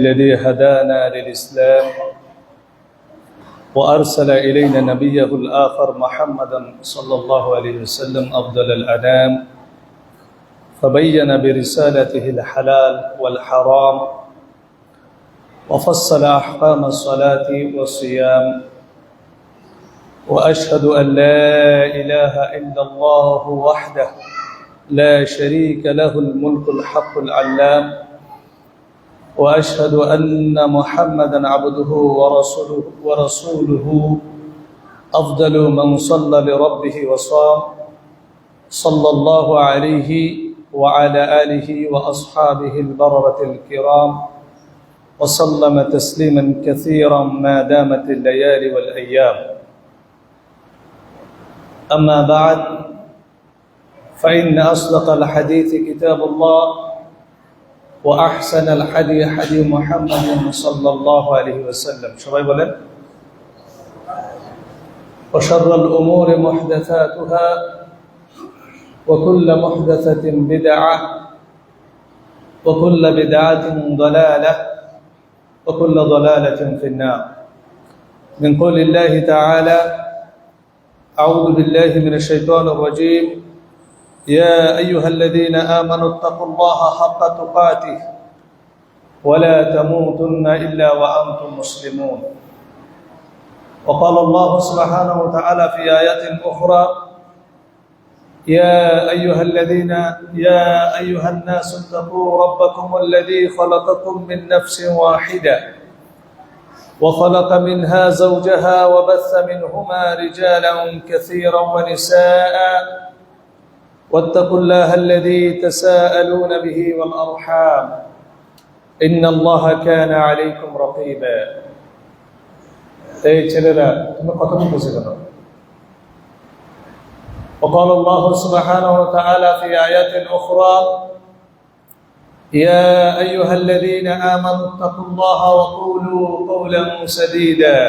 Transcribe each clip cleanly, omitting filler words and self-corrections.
الذي هدانا للإسلام وأرسل إلينا نبيه الآخر محمدا صلى الله عليه وسلم أفضل الأنام فبين برسالته الحلال والحرام وفصل أحكام الصلاة والصيام وأشهد أن لا إله إلا الله وحده لا شريك له الملك الحق العلام وأشهد أن محمدا عبده ورسوله أفضل من صلى لربه وصام صلى الله عليه وعلى آله وأصحابه البررة الكرام وسلم تسليما كثيرا ما دامت الليالي والأيام أما بعد فإن أصدق الحديث كتاب الله وأحسن الحدي حدي محمد صلى الله عليه وسلم شباب بولن وشر الأمور محدثاتها وكل محدثة بدعة وكل بدعة ضلالة وكل ضلالة في النار من قول الله تعالى أعوذ بالله من الشيطان الرجيم يا أيها الذين آمنوا اتقوا الله حق تقاته ولا تموتن إلا وأنتم مسلمون وقال الله سبحانه وتعالى في آيات أخرى يا أيها الناس اتقوا ربكم الذي خلقكم من نفس واحدة وخلق منها زوجها وبث منهما رجالا كثيرا ونساء واتقوا الله الذي تساءلون به والأرحام إن الله كان عليكم رقيبا وقال الله سبحانه وتعالى في آيات أخرى يا أيها الذين آمنوا اتقوا الله وقولوا قولا سديدا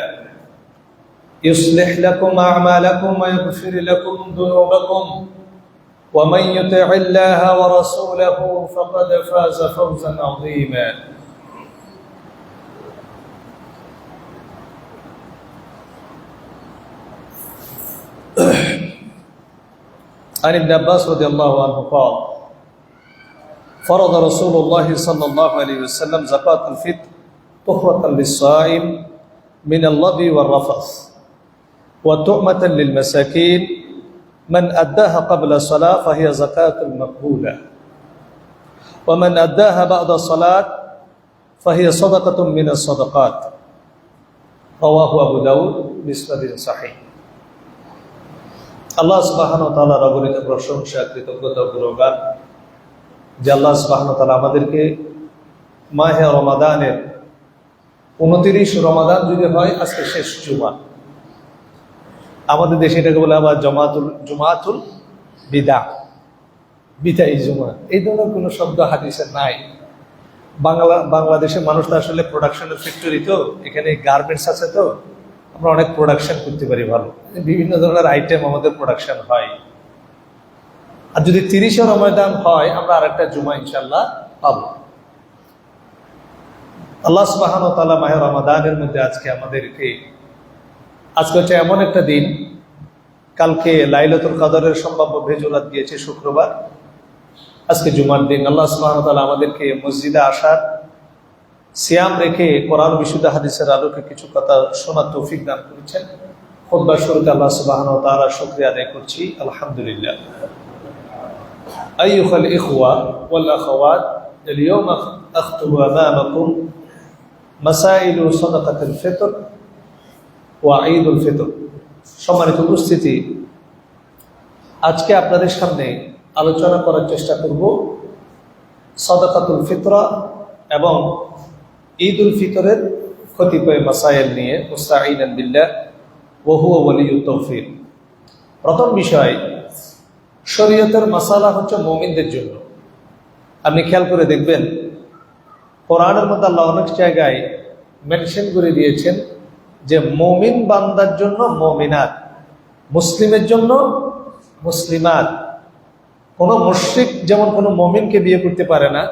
يصلح لكم أعمالكم ويغفر لكم ذنوبكم ومن يطع الله ورسوله فقد فاز فوزا عظيما عن ابن عباس رضي الله عنه قال فرض رسول الله صلى الله عليه وسلم زكاة الفطر طهرة للصائم من اللغو والرفث وطعمة للمساكين من أداها قبل الصلاة فهي زكاة مقبولة ومن أداها بعد الصلاة فهي صدقة من الصدقات رواه أبو داود بإسناد صحيح আল্লাহ সুবহানাহু ওয়া তাআলার অগণিত প্রশংসা কৃতজ্ঞতা ও গুণগান যে আল্লাহ সুবহানাহু ওয়া তাআলা আমাদেরকে মাহে রমাদানের 29 রমাদান যদি হয় আজকে শেষ জুমা আমাদের দেশে এটাকে বলে আবার জুমাতুল বিদায়ী জুমা এই ধরনের কোনো শব্দ হাদিসে নাই বাংলাদেশের মানুষ তো আসলে প্রোডাকশনের ফ্যাক্টরি তো এখানে গার্মেন্টস আছে তো আমরা অনেক প্রোডাকশন করতে পারি ভালো বিভিন্ন ধরনের আইটেম আমাদের প্রোডাকশন হয় আর যদি 30 রমাদান হয় আমরা আরেকটা জুমা ইনশাআল্লাহ পাবো আল্লাহ সুবহানাহু ওয়া তাআলা মাহে রমাদানের মধ্যে আজকে হচ্ছে এমন একটা দিন কালকে লাইলাতুল কদরের সম্ভাব্য ভেজুলাত দিয়েছে শুক্রবার আজকে জুমার দিন আল্লাহ সুবহানাহু ওয়া তাআলা আমাদেরকে মসজিদে আসার সিয়াম রেখে কোরআন বিশুদ্ধ হাদিসের আলোকে কিছু কথা শোনার তৌফিক দান করেছেন খুতবার শুরুতে আল্লাহ সুবহানাহু ওয়া তাআলার শুকরিয়া আদায় করছি আলহামদুলিল্লাহ আইয়ুহাল ইখওয়া ওয়াল আখাওয়াত اليوم أخطب أمامكم مسائل صدقة الفطر وعيد الفطر সম্মানিত উপস্থিতি আজকে আপনাদের সামনে আলোচনা করার চেষ্টা করব সাদাকাতুল ফিতরা এবং ঈদুল ফিতরের কতিপয় মাসাইল নিয়ে মুস্তাঈনান বিল্লাহ ওয়া হুয়া ওয়ালিয়ুত তাওফীক প্রথম বিষয় শরীয়তের মাসালা হচ্ছে মুমিনদের জন্য আপনি খেয়াল করে দেখবেন কোরআনের মধ্যে আল্লাহ অনেক জায়গায় মেনশন করে দিয়েছেন যে মুমিন বান্দার জন্য মুমিনাত মুসলিমের জন্য মুসলিমাত কোনো মুশরিক যেমন কোনো মুমিনকে বিয়ে করতে পারে না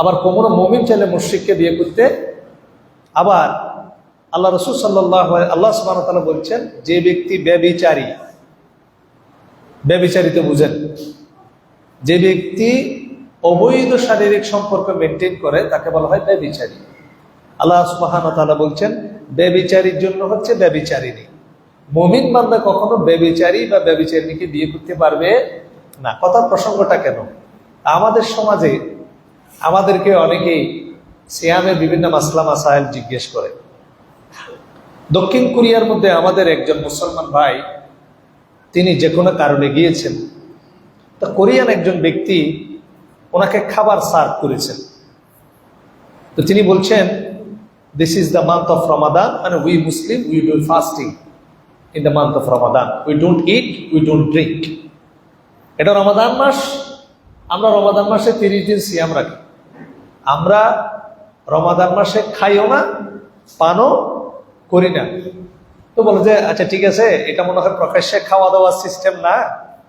আবার কোনো মুমিন চাইলে মুশরিককে বিয়ে করতে। আবার আল্লাহ রাসূল সাল্লাল্লাহু আলাইহি আল্লাহ সুবহানাহু ওয়া তাআলা বলছেন, যে ব্যক্তি ব্যভিচারী, ব্যভিচারী তো বুঝেন, যে ব্যক্তি অবৈধ শারীরিক সম্পর্ক মেনটেন করে তাকে বলা হয় ব্যভিচারী। আল্লাহ সুবহানাহু ওয়া তাআলা বলছেন ব্যভিচারীর জন্য হচ্ছে ব্যভিচারিণী। মুমিন বান্দা কখনো ব্যভিচারী বা ব্যভিচারিণীকে বিয়ে করতে পারবে না। কথার প্রসঙ্গটা কেন? আমাদের সমাজে আমাদেরকে অনেকেই সিয়ামের বিভিন্ন মাসলা মাসাইল জিজ্ঞেস করে। দক্ষিণ কোরিয়ার মধ্যে আমাদের একজন মুসলমান ভাই, তিনি যে কোনো কারণে গিয়েছেন, তো কোরিয়ান একজন ব্যক্তি ওনাকে খাবার সার্ভ করেছেন। তো তিনি বলছেন, this is the month of Ramadan and we Muslim we do fasting in the month of Ramadan, we don't eat, we don't drink. এটা রমাদান মাস, আমরা রমাদান মাসে 30 দিন সিয়াম রাখি। আমরা রমাদান মাসে খাইও না, পানও করি না। তো বলে যে আচ্ছা ঠিক আছে, এটা মনে হয় প্রকাশ্যে খাওয়া দাওয়ার সিস্টেম না,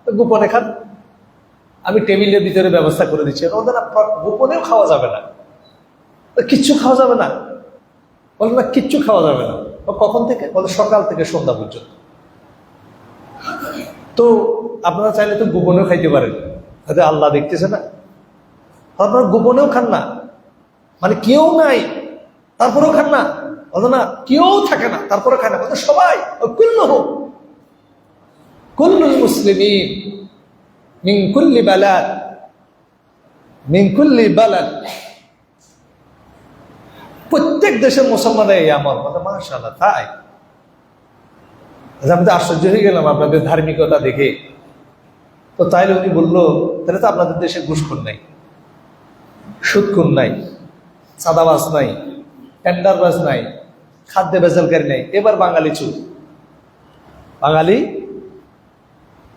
তো গোপনে খান, আমি টেবিলের ভিতরে ব্যবস্থা করে দিচ্ছি। ওদের গোপনেও খাওয়া যাবে না, কিচ্ছু খাওয়া যাবে না। বলে না, কিচ্ছু খাওয়া যাবে না। কখন থেকে? বলে সকাল থেকে সন্ধ্যা পর্যন্ত। তো আপনারা চাইলে তো গোপনেও খাইতে পারেন, হয়তো আল্লাহ দেখতেছে না। আপনারা গোপনেও খান না, মানে কেউ নাই তারপরেও খান না। বলো না, কেউ থাকে না তারপরে খায় না, বলতো সবাই। কুল্লুল মুসলিমিন মিন কুল্লি বালাদ, মিন কুল্লি বালাদ, প্রত্যেক দেশের মুসলমানরা এই আমল। মাশাআল্লাহ, তাই আমি তো আশ্চর্য হয়ে গেলাম আপনাদের ধার্মিকতা দেখে। তো তাইলে উনি বললো, তাহলে তো আপনাদের দেশে ঘুষখোর নাই, সুদখোর নাই, চাঁদাবাজ নাই, টেন্ডারবাজ নাই, খাদ্য ভেজালকারী নাই, এবার বাঙালি চুর। বাঙালি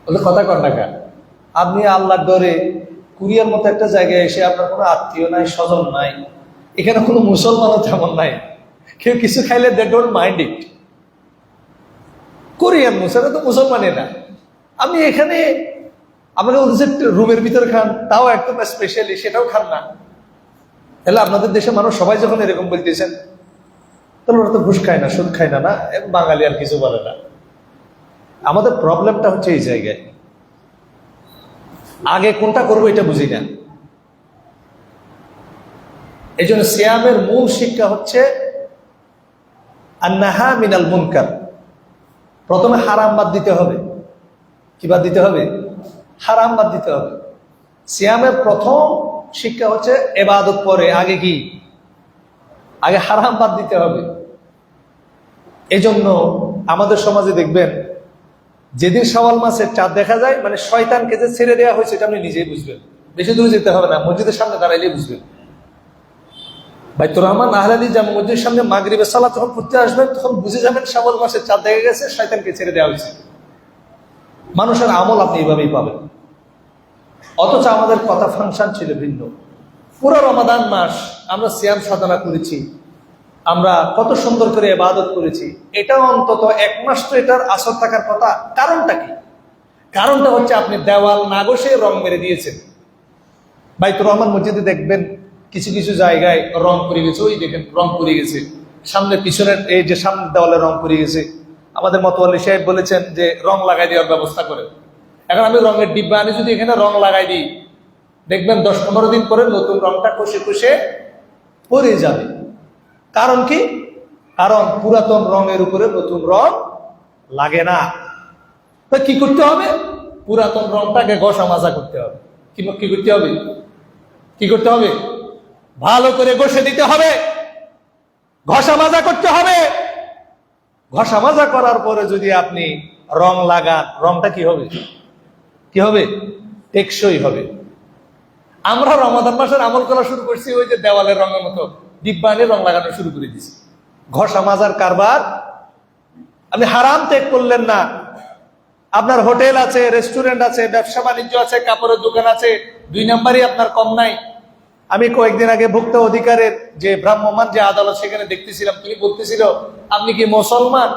বলে কথা কর না কেন? আপনি আল্লাহর ডরে কোরিয়ার মতো একটা জায়গায় এসে আপনার কোনো আত্মীয় নাই, স্বজন নাই, এখানে কোনো মুসলমানও তেমন নাই, কেউ কিছু খাইলে they don't mind it. Korean মুসলমান তো মুসলমানই না, আপনি এখানে আমাকে রুমের ভিতরে খান, তাও একদম স্পেশালি, সেটাও খান না। তাহলে আপনাদের দেশে মানুষ সবাই যখন এরকম বলতেছেন, তাহলে ওরা তো ঘুষ খায় না, সুদ খায় না, না বাঙালি আর কিছু বলে না। আমাদের প্রবলেমটা হচ্ছে এই জায়গায়, আগে কোনটা করবো এটা বুঝি না। এই জন্য সিয়ামের মূল শিক্ষা হচ্ছে আন্নাহা মিনাল মুনকার। প্রথমে হারাম বাদ দিতে হবে। কি বাদ দিতে হবে? হারাম বাদ দিতে হবে। সিয়ামের প্রথম শিক্ষা হচ্ছে ইবাদত, পরে আগে কি? আগে হারাম বাদ দিতে হবে। এই জন্য আমাদের সমাজে দেখবেন, যেদিন শাওয়াল মাসের চাঁদ দেখা যায়, মানে শয়তানকে যে ছেড়ে দেওয়া হয়েছে এটা আপনি নিজেই বুঝবেন। বেশি দূরে যেতে হবে না, মসজিদের সামনে দাঁড়াইলেই বুঝবেন। বাইতুর রহমান আহলাদি জামে মসজিদের সামনে মাগরিবের সালাত যখন পড়তে আসবেন, তখন বুঝে যাবেন শাওয়াল মাসের চাঁদ দেখা গেছে, শয়তানকে ছেড়ে দেওয়া হয়েছে। মানুষের আমল আপনি এইভাবেই পাবেন। অথচ আমাদের কথা ফাংশন ছিল ভিন্ন। পুরো রমাদান মাস আমরা সিয়াম সাধনা করেছি, আমরা কত সুন্দর করে ইবাদত করেছি। এটা অন্তত এক মাস তো এটার আসর থাকার কথা। কারণটা কি? কারণটা হচ্ছে আপনি দেওয়াল না ঘষে রং মেরে দিয়েছেন। বাইতুর রহমান মসজিদে দেখবেন কিছু কিছু জায়গায় রং করে গেছে, ওই দেখেন রং করে গেছে, সামনে পিছনের এই যে সামনের দেওয়ালে রং করে গেছে। আমাদের মতওয়ালি সাহেব বলেছেন যে রং লাগাই দেওয়ার ব্যবস্থা করে। এখন আমি রঙের ডিব্বা আনি, যদি এখানে রং লাগাই দিই, দেখবেন 10-15 দিন পরে নতুন রংটা কষে কষে পরে যাবে। কারণ কি? কারণ পুরাতন রঙের উপরে নতুন রং লাগে না। তো কি করতে হবে? পুরাতন রংটাকে ঘষা মাজা করতে হবে। কি করতে হবে? কি করতে হবে? ভালো করে ঘষে দিতে হবে, ঘষা মাজা করতে হবে। ঘষা মাজা করার পরে যদি আপনি রং লাগান, রংটা কি হবে? কি হবে? টেকসই হবে। আমরা রমাদান মাসের আমল করা শুরু করছি ওই যে দেওয়ালের রঙের মতো ডিব্বানে রং লাগানো শুরু করে দিছি। ঘষা মাজার কারবার আপনি হারাম ত্যাগ করলেন না। আপনার হোটেল আছে, রেস্টুরেন্ট আছে, ব্যবসা বাণিজ্য আছে, কাপড়ের দোকান আছে, 2 নাম্বারই আপনার কম নাই। আমি কয়েকদিন আগে ভোক্তা অধিকারের যে ভ্রাম্যমাণ যে আদালত, সেখানে দেখতেছিলাম, তুমি বলতেছিল আপনি কি মুসলমান?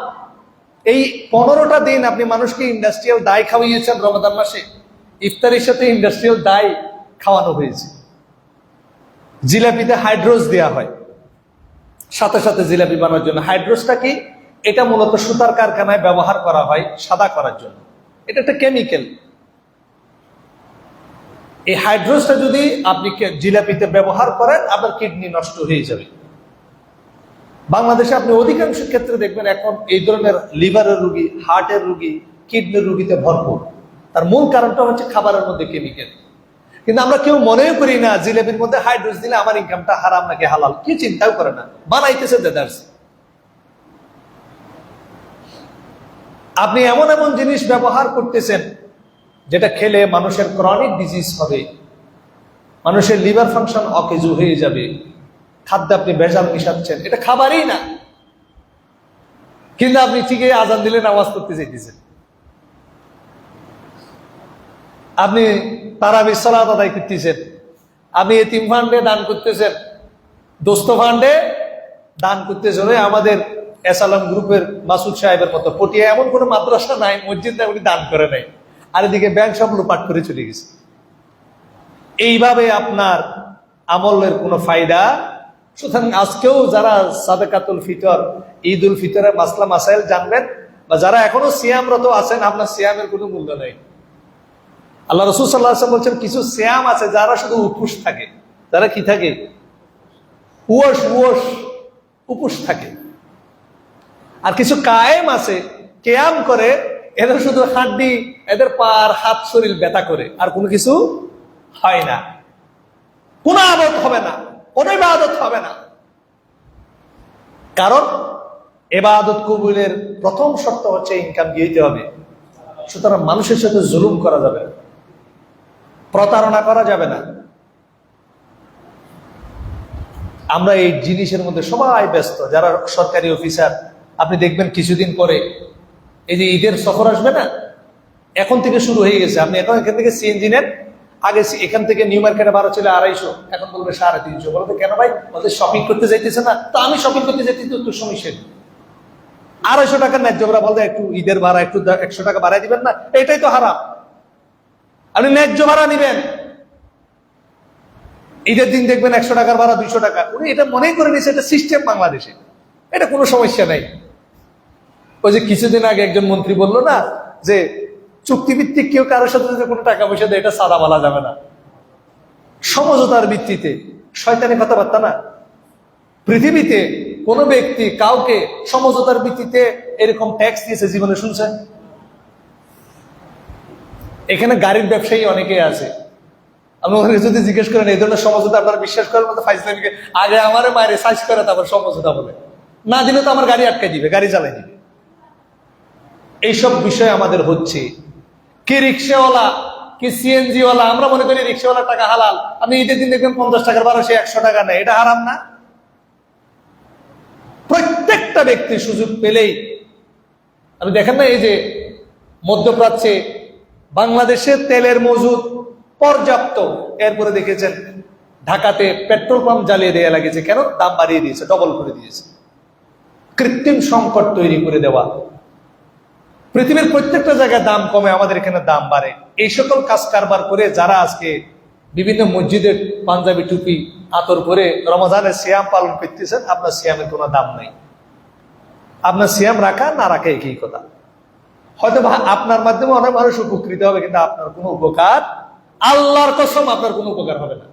এই 15টা দিন আপনি মানুষকে ইন্ডাস্ট্রিয়াল ডাই খাওয়িয়েছেন রমাদান মাসে। ইফতারির সাথে ইন্ডাস্ট্রিয়াল ডাই খাওয়ানো হয়েছে। জিলাপিতে হাইড্রোজ দেওয়া হয় সাথে সাথে জিলাপি বানানোর জন্য। হাইড্রোজটা কি? এটা মূলত সুতার কারখানায় ব্যবহার করা হয় সাদা করার জন্য। এটা একটা কেমিক্যাল। এই হাইড্রোজটা যদি আপনি জিলাপিতে ব্যবহার করেন, আপনার কিডনি নষ্ট হয়ে যাবে। বাংলাদেশে আপনি অধিকাংশ ক্ষেত্রে দেখবেন এখন এই ধরনের লিভারের রোগী, হার্টের রোগী, কিডনির রোগীতে ভরপুর। তার মূল কারণটা হচ্ছে খাবারের মধ্যে কেমিক্যাল। কিন্তু আমরা কেউ মনেও করি না জিলাপির মধ্যে হাইড্রোজ দিলে আমার ইনকামটা হারাম নাকি হালাল, কি চিন্তাও করে না, বানাইতেছে দেদার্স। আপনি এমন এমন জিনিস ব্যবহার করতেছেন যেটা খেলে মানুষের ক্রনিক ডিজিজ হবে, মানুষের লিভার ফাংশন অকেজু হয়ে যাবে। খাদ্যে আপনি ভেজাল মিশাচ্ছেন, এটা খাবারই না, কিন্তু আপনি ঠিকই আজান দিলে নামাজ পড়তে চাইতেছেন। আপনি তারাবির সালাত আদায় করতেছেন, আপনি এতিম ফান্ডে দান করতেছেন, দোস্ত ফান্ডে দান করতেছেন। আমাদের এসালাম গ্রুপের মাসুদ সাহেবের মতো পটিয়া এমন কোন মাদ্রাসা নাই, মসজিদ নাই উনি দান করে নাই, আর এদিকে ব্যাংক সব লুপাট করে চলে গেছে। এইভাবে আপনার আমলের কোনো ফায়দা। সুতরাং আজকেও যারা সাদাকাতুল ফিতর, ঈদ উল ফিতরের মাসলা মাসাইল জানবেন, বা যারা এখনো সিয়ামরত আছেন, আপনার সিয়ামের কোনো মূল্য নেই। আল্লাহ রাসূল সাল্লাল্লাহু আলাইহি ওয়াসাল্লাম বলছেন কিছু সিয়াম আছে যারা শুধু উপোস থাকে। যারা কি থাকে? উপোস থাকে। আর কিছু কায়েম আছে, কেয়াম করে, এরা শুধু হাড্ডি, এদের পার হাত শরীর ব্যথা করে, আর কোনো কিছু হয় না, কোনো আবাদত হবে না, কোনো ইবাদত হবে না। কারণ ইবাদত কবুলের প্রথম শর্ত হচ্ছে ইনকাম দিতে হবে। সুতরাং মানুষের সাথে জুলুম করা যাবে না, প্রতারণা করা যাবে না। আমরা এই জিনিসের মধ্যে সবাই ব্যস্ত। যারা সরকারি অফিসার, আপনি দেখবেন কিছুদিন পরে এই যে ঈদের সফর আসবে না, এখন থেকে শুরু হয়ে গেছে। আপনি এখন এখান থেকে সিএনজি নেন, আগে এখান থেকে নিউ মার্কেটে ভাড়া ছিল 250, এখন বলবে 350। বলতে কেন ভাই? বলতে শপিং করতে যাইতেছে না, তো আমি শপিং করতে যাইতেছি তো সমস্যা। 250 টাকার ন্যায্য ভাড়া, বলতে একটু ঈদের ভাড়া একটু 100 টাকা বাড়াই দিবেন না, এটাই তো হারাম। আপনি ন্যায্য ভাড়া নিবেন, ঈদের দিন দেখবেন 100 টাকার ভাড়া 200 টাকা। উনি এটা মনেই করে নিচ্ছে এটা সিস্টেম বাংলাদেশে, এটা কোনো সমস্যা নাই। ওই যে কিছুদিন আগে একজন মন্ত্রী বললো না যে চুক্তিভিত্তিক কেউ কারোর সাথে যদি কোনো টাকা পয়সা দেয় এটা সাদা বলা যাবে না, সমঝোতার ভিত্তিতে। শয়তানি কথাবার্তা না। পৃথিবীতে কোন ব্যক্তি কাউকে সমঝোতার ভিত্তিতে এরকম ট্যাক্স দিয়েছে জীবনে শুনছেন? এখানে গাড়ির ব্যবসায়ী অনেকেই আছে, আপনি ওখানে যদি জিজ্ঞেস করেন এই ধরনের সমঝোতা আপনারা বিশ্বাস করেন? ফাইজলামিকে আগে আমারে মায়ের সাইজ করে তারপর সমঝোতা বলে, না দিলে তো আমার গাড়ি আটকে দিবে, গাড়ি চালাই দিবে। এইসব বিষয় আমাদের হচ্ছে। কি রিক্সাওয়ালা, কি সিএনজি ওয়ালা, আমরা মনে করি রিক্সাওয়ালার টাকা হালাল। আপনি ঈদের দিন দেখবেন 50 টাকার ভাড়া, সে 100 টাকা নেয়, এটা হারাম না? প্রত্যেকটা ব্যক্তি সুযোগ পেলেই, আপনি দেখেন না এই যে মধ্যপ্রাচ্যে বাংলাদেশে তেলের মজুদ পর্যাপ্ত, এরপরে দেখেছেন ঢাকাতে পেট্রোল পাম্প জ্বালিয়ে দেওয়া লাগেছে। কেন? দাম বাড়িয়ে দিয়েছে, ডবল করে দিয়েছে। কৃত্রিম সংকট তৈরি করে দেওয়া। পৃথিবীর প্রত্যেকটা জায়গায় দাম কমে, আমাদের এখানে দাম বাড়ে। এই সকল কাজ কারবার করে যারা আজকে বিভিন্ন মসজিদের পাঞ্জাবি টুপি আতর করে রমজানের সিয়াম পালন করতেছেন, আপনার সিয়ামের কোনো দাম নাই। আপনার সিয়াম রাখা না রাখা একই কথা। হয়তো আপনার মাধ্যমে অনেক মানুষ উপকৃত হবে, কিন্তু আপনার কোনো উপকার, আল্লাহর কসম আপনার কোনো উপকার হবে না।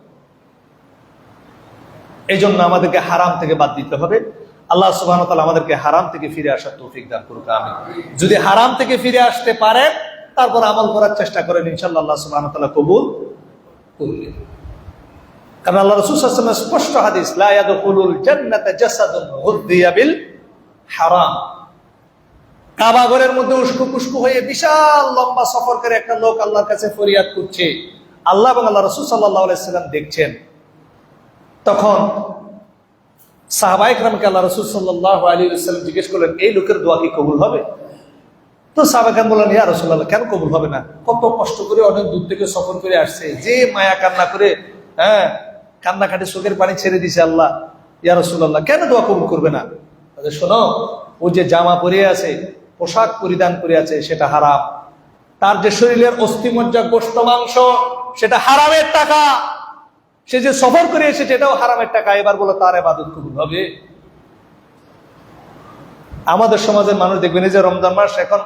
এই জন্য আমাদেরকে হারাম থেকে বাদ দিতে হবে। আল্লাহ সুবহানাহু ওয়া তাআলা আমাদেরকে হারাম থেকে ফিরে আসার তৌফিক দান করুক, আমিন। যদি হারাম থেকে ফিরে আসতে পারেন, তারপর আমল করার চেষ্টা করেন, ইনশাআল্লাহ আল্লাহ সুবহানাহু ওয়া তাআলা কবুল করবেন। কারণ আল্লাহ রাসূল সাল্লাল্লাহু আলাইহি ওয়াসাল্লাম স্পষ্ট হাদিস, লা ইয়াদখুলুল জান্নাতা জাসাদুন গুযযিয়া বিল হারাম। কাবা ঘরের মধ্যে উস্কো পুস্কো হয়ে বিশাল লম্বা সফর করে একটা লোক আল্লাহর কাছে ফরিয়াদ করছে, আল্লাহ এবং আল্লাহ রাসূল সাল্লাল্লাহু আলাইহি ওয়াসাল্লাম দেখছেন। তখন সাহাবায়ে কেরামকে আল্লাহ রাসূল সাল্লাল্লাহু আলাইহি ওয়াসাল্লাম জিজ্ঞেস করলেন, এই লোকের দোয়া কি কবুল হবে? তো সাহাবায়ে কেরাম বললেন, ইয়া রাসূলুল্লাহ, কেন কবুল হবে না? কত কষ্ট করে অনেক দূর থেকে সফর করে আসছে, যে মায়া কান্না করে, কান্নাকাটি চোখের পানি ছেড়ে দিছে আল্লাহ, ইয়া রাসূলুল্লাহ কেন দোয়া কবুল করবে না? শোনো, ও যে জামা পরে আছে, পোশাক পরিধান করে আছে, সেটা হারাম। তার যে শরীরের অস্থিমজ্জা গোশত মাংস, সেটা হারামের টাকা। সে যে সফর করে এসেছে এটাও হারামের টাকা, এবার বলে তার ইবাদত কবুল হবে? আমাদের সমাজের মানুষ দেখবেন এই যে রমজান মাস, এখন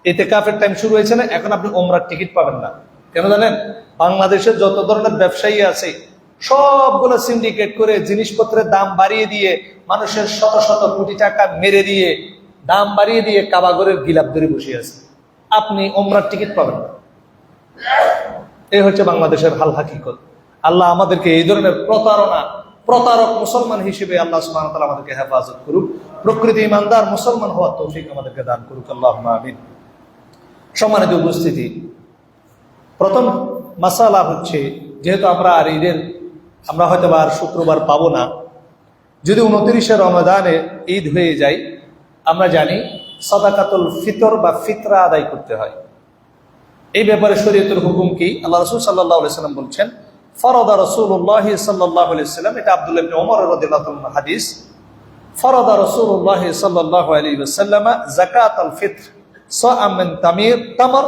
ইতিকাফের টাইম শুরু হয়েছে না, এখন আপনি ওমরার টিকিট পাবেন না। কেন জানেন? বাংলাদেশের যত ধরনের ব্যবসায়ী আছে সবগুলো সিন্ডিকেট করে জিনিসপত্রের দাম বাড়িয়ে দিয়ে, মানুষের শত শত কোটি টাকা মেরে দিয়ে, দাম বাড়িয়ে দিয়ে কাবাগরের গিলাপ ধরে বসে আছে। আপনি ওমরার টিকিট পাবেন না। এই হচ্ছে বাংলাদেশের হাল হাকিকত। আল্লাহ আমাদেরকে এই ধরনের প্রতারক মুসলমান হিসেবে আল্লাহ সুবহানাহু ওয়া তাআলা আমাদেরকে হেফাজত করুক, প্রকৃতি ইমানদার মুসলমান হওয়ার তৌফিক আমাদেরকে দান করুক, আল্লাহুম্মা আমিন। সম্মানিত উপস্থিতি, প্রথম মাসালা হচ্ছে, যেহেতু আমরা হয়তো আর শুক্রবার পাবো না, যদি 29শে রমাদানে ঈদ হয়ে যায়, আমরা জানি সাদাকাতুল ফিতর বা ফিতরা আদায় করতে হয়। এই ব্যাপারে শরীয়তের হুকুম কি? আল্লাহ রাসূল সাল্লাল্লাহু আলাইহি ওয়াসাল্লাম বলছেন, ফারাদা রাসূলুল্লাহ সাল্লাল্লাহু আলাইহি ওয়াসাল্লাম, এটা আব্দুল্লাহ ইবনে ওমর রাদিয়াল্লাহু আনহু হাদিস, ফারাদা রাসূলুল্লাহ সাল্লাল্লাহু আলাইহি ওয়াসাল্লাম যাকাতাল ফিতর সাআ মিন তামর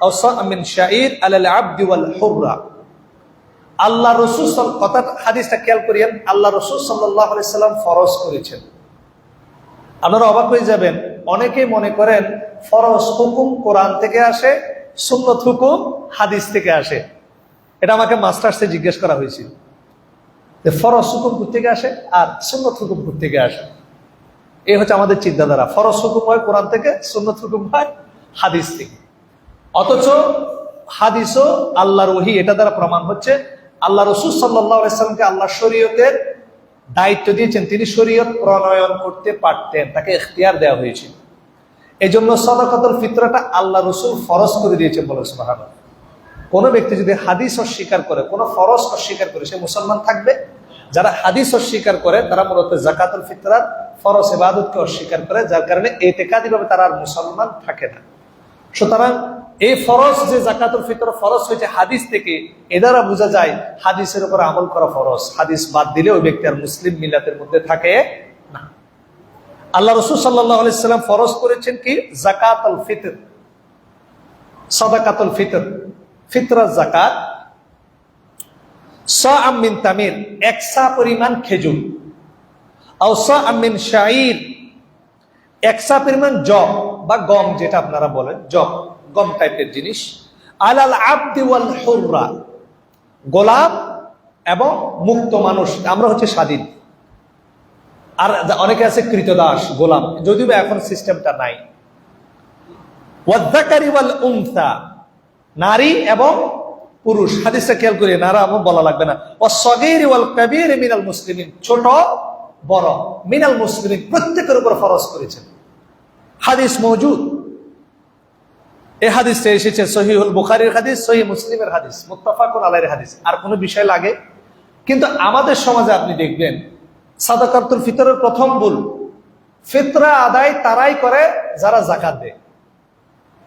আও সাআ মিন শাঈর আলাল আবদি ওয়াল হুররা। আল্লাহ রাসূল হাদিসটা খেয়াল করিয়েন, আল্লাহ রাসূল সাল্লাল্লাহু আলাইহি ওয়াসাল্লাম ফরজ করেছেন। আপনারা অবাক হয়ে যাবেন, অনেকেই মনে করেন ফরজ হুকুম কোরআন থেকে আসে, সুন্নত হুকুম হাদিস থেকে আসে। এটা আমাকে মাস্টার্সে জিজ্ঞেস করা হয়েছিল যে ফরজ হুকুম থেকে আসে আর সুন্নত হুকুম থেকে আসে। এই হচ্ছে আমাদের চিন্তাধারা, ফরজ হুকুম হয় কোরআন থেকে, সুন্নত হুকুম হয় হাদিস থেকে। অথচ হাদিসও আল্লাহর ওহী, এটা দ্বারা প্রমাণ হচ্ছে আল্লাহ রাসূল সাল্লাল্লাহু আলাইহি ওয়াসাল্লামকে আল্লাহ শরীয়তের দায়িত্ব দিয়েছেন, তিনি শরীয়ত প্রণয়ন করতে পারতেন, তাকে ইখতিয়ার দেওয়া হয়েছিল। এই জন্য সাদাকাতুল ফিতরাটা আল্লাহ রাসূল ফরজ করে দিয়েছেন বলে সুবহানাল্লাহ। কোন ব্যক্তি যদি হাদিস অস্বীকার করে, কোন ফরজ অস্বীকার করে, সে মুসলমান থাকবে। যারা হাদিস অস্বীকার করে তারা মূলত যাকাতুল ফিতরার ফরজ ইবাদতকে অস্বীকার করে, যার কারণে ইতিকাদিভাবে তারা আর মুসলমান থাকে না। সুতরাং এই ফরজ যে যাকাতুল ফিতর ফরজ হয়েছে হাদিস থেকে, এ দ্বারা বোঝা যায় হাদিসের উপর আমল করা ফরজ। হাদিস বাদ দিলে ওই ব্যক্তি আর মুসলিম মিল্লাতের মধ্যে থাকে না। আল্লাহ রাসূল সাল্লাল্লাহু আলাইহি ওয়াসাল্লাম ফরজ করেছেন কি? যাকাতুল ফিতর, সাদাকাতুল ফিতর, ফিতরার যাকাত। সাআ মিন তামির, এক সা পরিমাণ খেজুর, আও সাআ মিন শাঈর, এক সা পরিমাণ জব বা গম, যেটা আপনারা বলেন জব, গম টাইপের জিনিস, আলাল আবদি ওয়াল হুররা, গোলাম এবং মুক্ত মানুষ। আমরা হচ্ছে স্বাধীন, আর অনেকে আছে কৃতদাস, গোলাম, যদিও এখন সিস্টেমটা নাই। ওয়াযাকারি ওয়াল উনসা, নারী এবং পুরুষ। হাদিসটা খেয়াল করি, নারা আমার বলা লাগবে না। ওয়াসগীর ওয়াল কাবীর মিনাল মুসলিমিন, ছোট বড় মিনাল মুসলিমিন, প্রত্যেকের উপর ফরজ করেছেন। হাদিস মওজুদ, এই হাদিসটা এসেছে সহিহুল বুখারীর হাদিস, সহিহ মুসলিমের হাদিস, মুত্তাফাকুন আলাইহির হাদিস। আর কোনো বিষয় লাগে? কিন্তু আমাদের সমাজে আপনি দেখবেন সাদাকাতুল ফিতরের প্রথম ভুল, ফিতরা আদায় তারাই করে যারা যাকাত দেয়।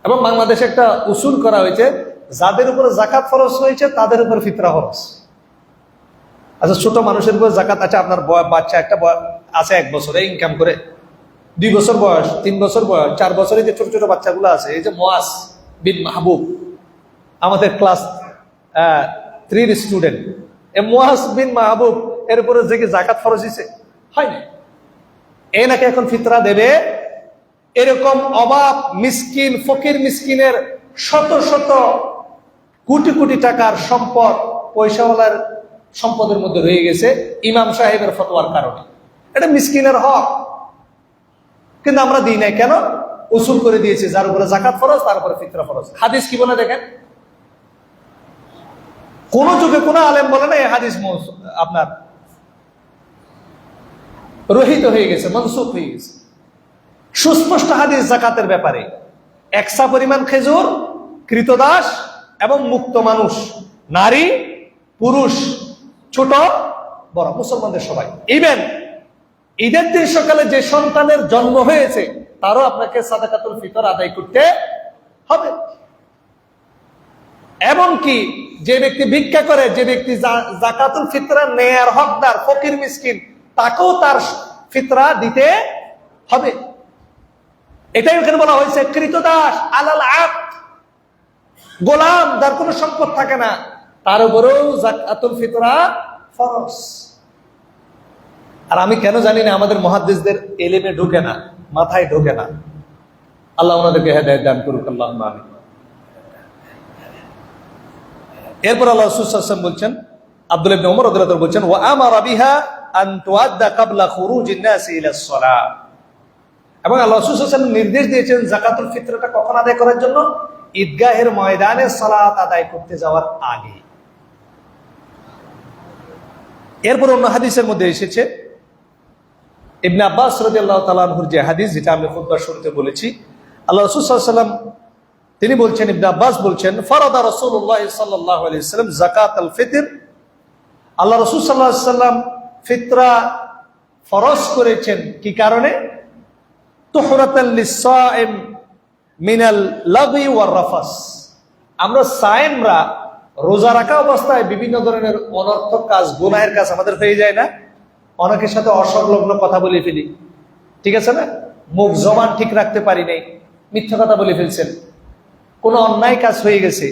এবং বাংলাদেশে একটা উসুল করা হয়েছে, যাদের উপরে যাকাত ফরজ হয়েছে তাদের উপর ফিতরা ফরজ। আচ্ছা, ছোট মানুষের উপর যাকাত, আচ্ছা আপনার বাচ্চা একটা আছে 1 বছরে ইনকাম করে, 2 বছর বয়স, 3 বছর বয়স, 4 বছরে যে ছোট ছোট বাচ্চাগুলো আছে, এই যে মুআজ বিন মাহবুব, আমাদের ক্লাস 3 স্টুডেন্ট, এই মুআজ বিন মাহবুব এর উপরে যে কি যাকাত ফরজ হয়েছে? হয়নি। এ নাকি এখন ফিতরা দেবে। এরকম অভাব মিসকিন, ফকির মিসকিনের শত শত কোটি কোটি টাকার সম্পদ পয়সাওয়ালার সম্পদের মধ্যে রয়ে গেছে ইমাম সাহেবের ফতোয়ার কারণে। এটা মিসকিনের হক, কিন্তু আমরা দিই নাই। কেন? উসুল করে দিয়েছে যার উপরে যাকাত ফরজ তার উপরে ফিতরা ফরজ। হাদিস কি বলে দেখেন, কোন যুগে কোন আলেম বলে না এই হাদিস আপনার রহিত হয়ে গেছে, মনসুখ হয়ে গেছে। সুস্পষ্ট হাদিস যাকাতের ব্যাপারে, 1 সা পরিমাণ খেজুর, কৃতদাস এবং মুক্ত মানুষ, নারী পুরুষ, ছোট বড়, মুসলমানদের সবাই। ইভেন ঈদের দিন সকালে যে সন্তানের জন্ম হয়েছে তারও আপনাকে সাদাকাতুল ফিতর আদায় করতে হবে। এবং কি যে ব্যক্তি ভিক্ষা করে, যে ব্যক্তি যাকাতুল ফিতরা নেয়ার হকদার, ফকির মিসকিন, তাকেও তার ফিতরা দিতে হবে। এটাই ওখানে বলা হয়েছে কৃতদাস আলাল আবদ, গোলাম, যার কোনো সম্পদ থাকে না, তার উপরেও যাকাতুল ফিতরা ফরজ। আর আমি কেন জানি না আমাদের মুহাদ্দিসদের এলেমে ঢোকে না, মাথায় ঢোকে না। আল্লাহ ওনাদেরকে হেদায়েত দান করুক, আল্লাহুম্মা আমিন। এরপর আল্লাহ রাসূল সাল্লাল্লাহু আলাইহি ওয়াসাল্লাম বলছেন, আব্দুল্লাহ ইবনে ওমর রাদিয়াল্লাহু আনহু বলছেন, ওয়া আমারা বিহা আন তুআদ্দা ক্বাবলা খুরুজিন নাসি ইলাস সালাহ। এবং আল্লাহ রাসূল সাল্লাল্লাহু আলাইহি ওয়াসাল্লাম নির্দেশ দিয়েছেন যাকাতুল ফিতরটা কখন আদায় করার জন্য? ঈদগাহের ময়দানে সালাত আদায় করতে যাওয়ার আগে। এরপর অন্য হাদিসের মধ্যে এসেছে ইবনে আব্বাস রাদিয়াল্লাহু তাআলা আনহুর যে হাদিস, যেটা আমি খুতবার শুরুতে বলেছি, আল্লাহ রাসূল সাল্লাল্লাহু আলাইহি ওয়াসাল্লাম তিনি বলছেন, ইবনে আব্বাস বলছেন, ফারাদা রাসূলুল্লাহ সাল্লাল্লাহু আলাইহি ওয়াসাল্লাম যাকাতুল ফিতর। আল্লাহ রাসূল সাল্লাল্লাহু আলাইহি ওয়াসাল্লাম ফিতরা ফরজ করেছেন কি কারণে? তুহরাতাল লিসাইম মিনাল লাগwi ওয়ার রাফাস। আমরা সায়েমরা রোজা রাখা অবস্থায় বিভিন্ন ধরনের অনর্থক কাজ, গুনাহের কাজ আমাদের হয়ে যায় না? অনেকের সাথে অসংলগ্ন কথা বলে ফেলি, ঠিক আছে না? মুখ জবান ঠিক রাখতে পারি নাই, মিথ্যা কথা বলে ফেলছেন, কোনো অন্যায় কাজ হয়ে গেছে।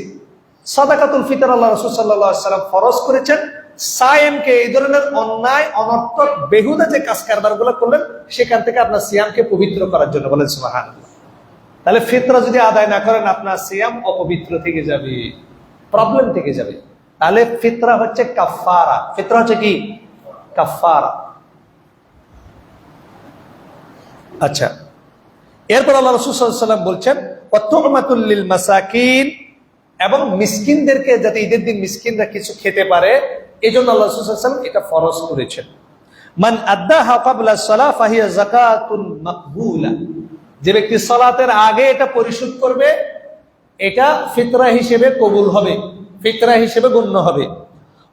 সাদাকাতুল ফিতর আল্লাহ রাসূল সাল্লাল্লাহু আলাইহি ওয়াসাল্লাম ফরজ করেছেন সায়েমকে এই ধরনের অন্যায় অনর্থক বেহুদা যে কাজ কারবারগুলো করলেন সেখান থেকে আপনার সিয়ামকে পবিত্র করার জন্য। বলেন সুবহানাল্লাহ। তাহলে ফিতরা যদি আদায় না করেন আপনার সিয়াম অপবিত্র থেকে যাবে, প্রবলেম থেকে যাবে। তাহলে ফিতরা হচ্ছে কাফারা। ফিতরা হচ্ছে কি? কাফারা। আচ্ছা, এরপর আল্লাহ রাসূল সাল্লাল্লাহু আলাইহি ওয়াসাল্লাম বলছেন ওয়া তু'মাতুল লিল মাসাকিন, এবং মিসকিনদেরকে যাতে ঈদের দিন মিসকিনরা কিছু খেতে পারে এজন্য আল্লাহ রাসূল সাল্লাল্লাহু আলাইহি ওয়াসাল্লাম এটা ফরজ করেছেন। মান আদ্দাহা ক্বাবলা সালাহ ফাহিয়া যাকাতুন মাকবুলা। যে ব্যক্তি সালাতের আগে এটা পরিশোধ করবে এটা ফিতরা হিসেবে কবুল হবে, ফিতরা হিসেবে গণ্য হবে।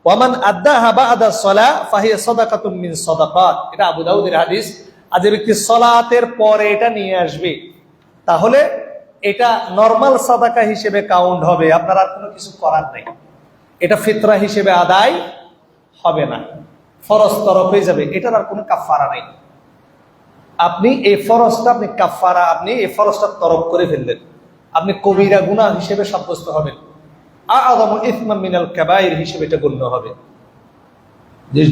ওয়ামান আদ্দাহা বা'দা সালাহ ফাহিয়া সাদাকাতুম মিন সাদাকাত। এটা আবু দাউদের হাদিস। আর যে ব্যক্তি সালাতের পরে এটা নিয়ে আসবে তাহলে এটা নরমাল সাদাকা হিসেবে কাউন্ট হবে, আপনার আর কোনো কিছু করার নাই, এটা ফিতরা হিসেবে আদায় হবে না, ফরজ তরফ হয়ে যাবে, এটার আর কোনো কাফারা নাই। আপনি এই ফরজটা আপনি কাফারা, আপনি এই ফরজটা তরফ করে ফেললেন, আপনি কবিরা গুনাহ হিসেবে সাব্যস্ত হবেন, আ'যামু ইসমান মিনাল কাবাইর হিসেবে এটা গণ্য হবে।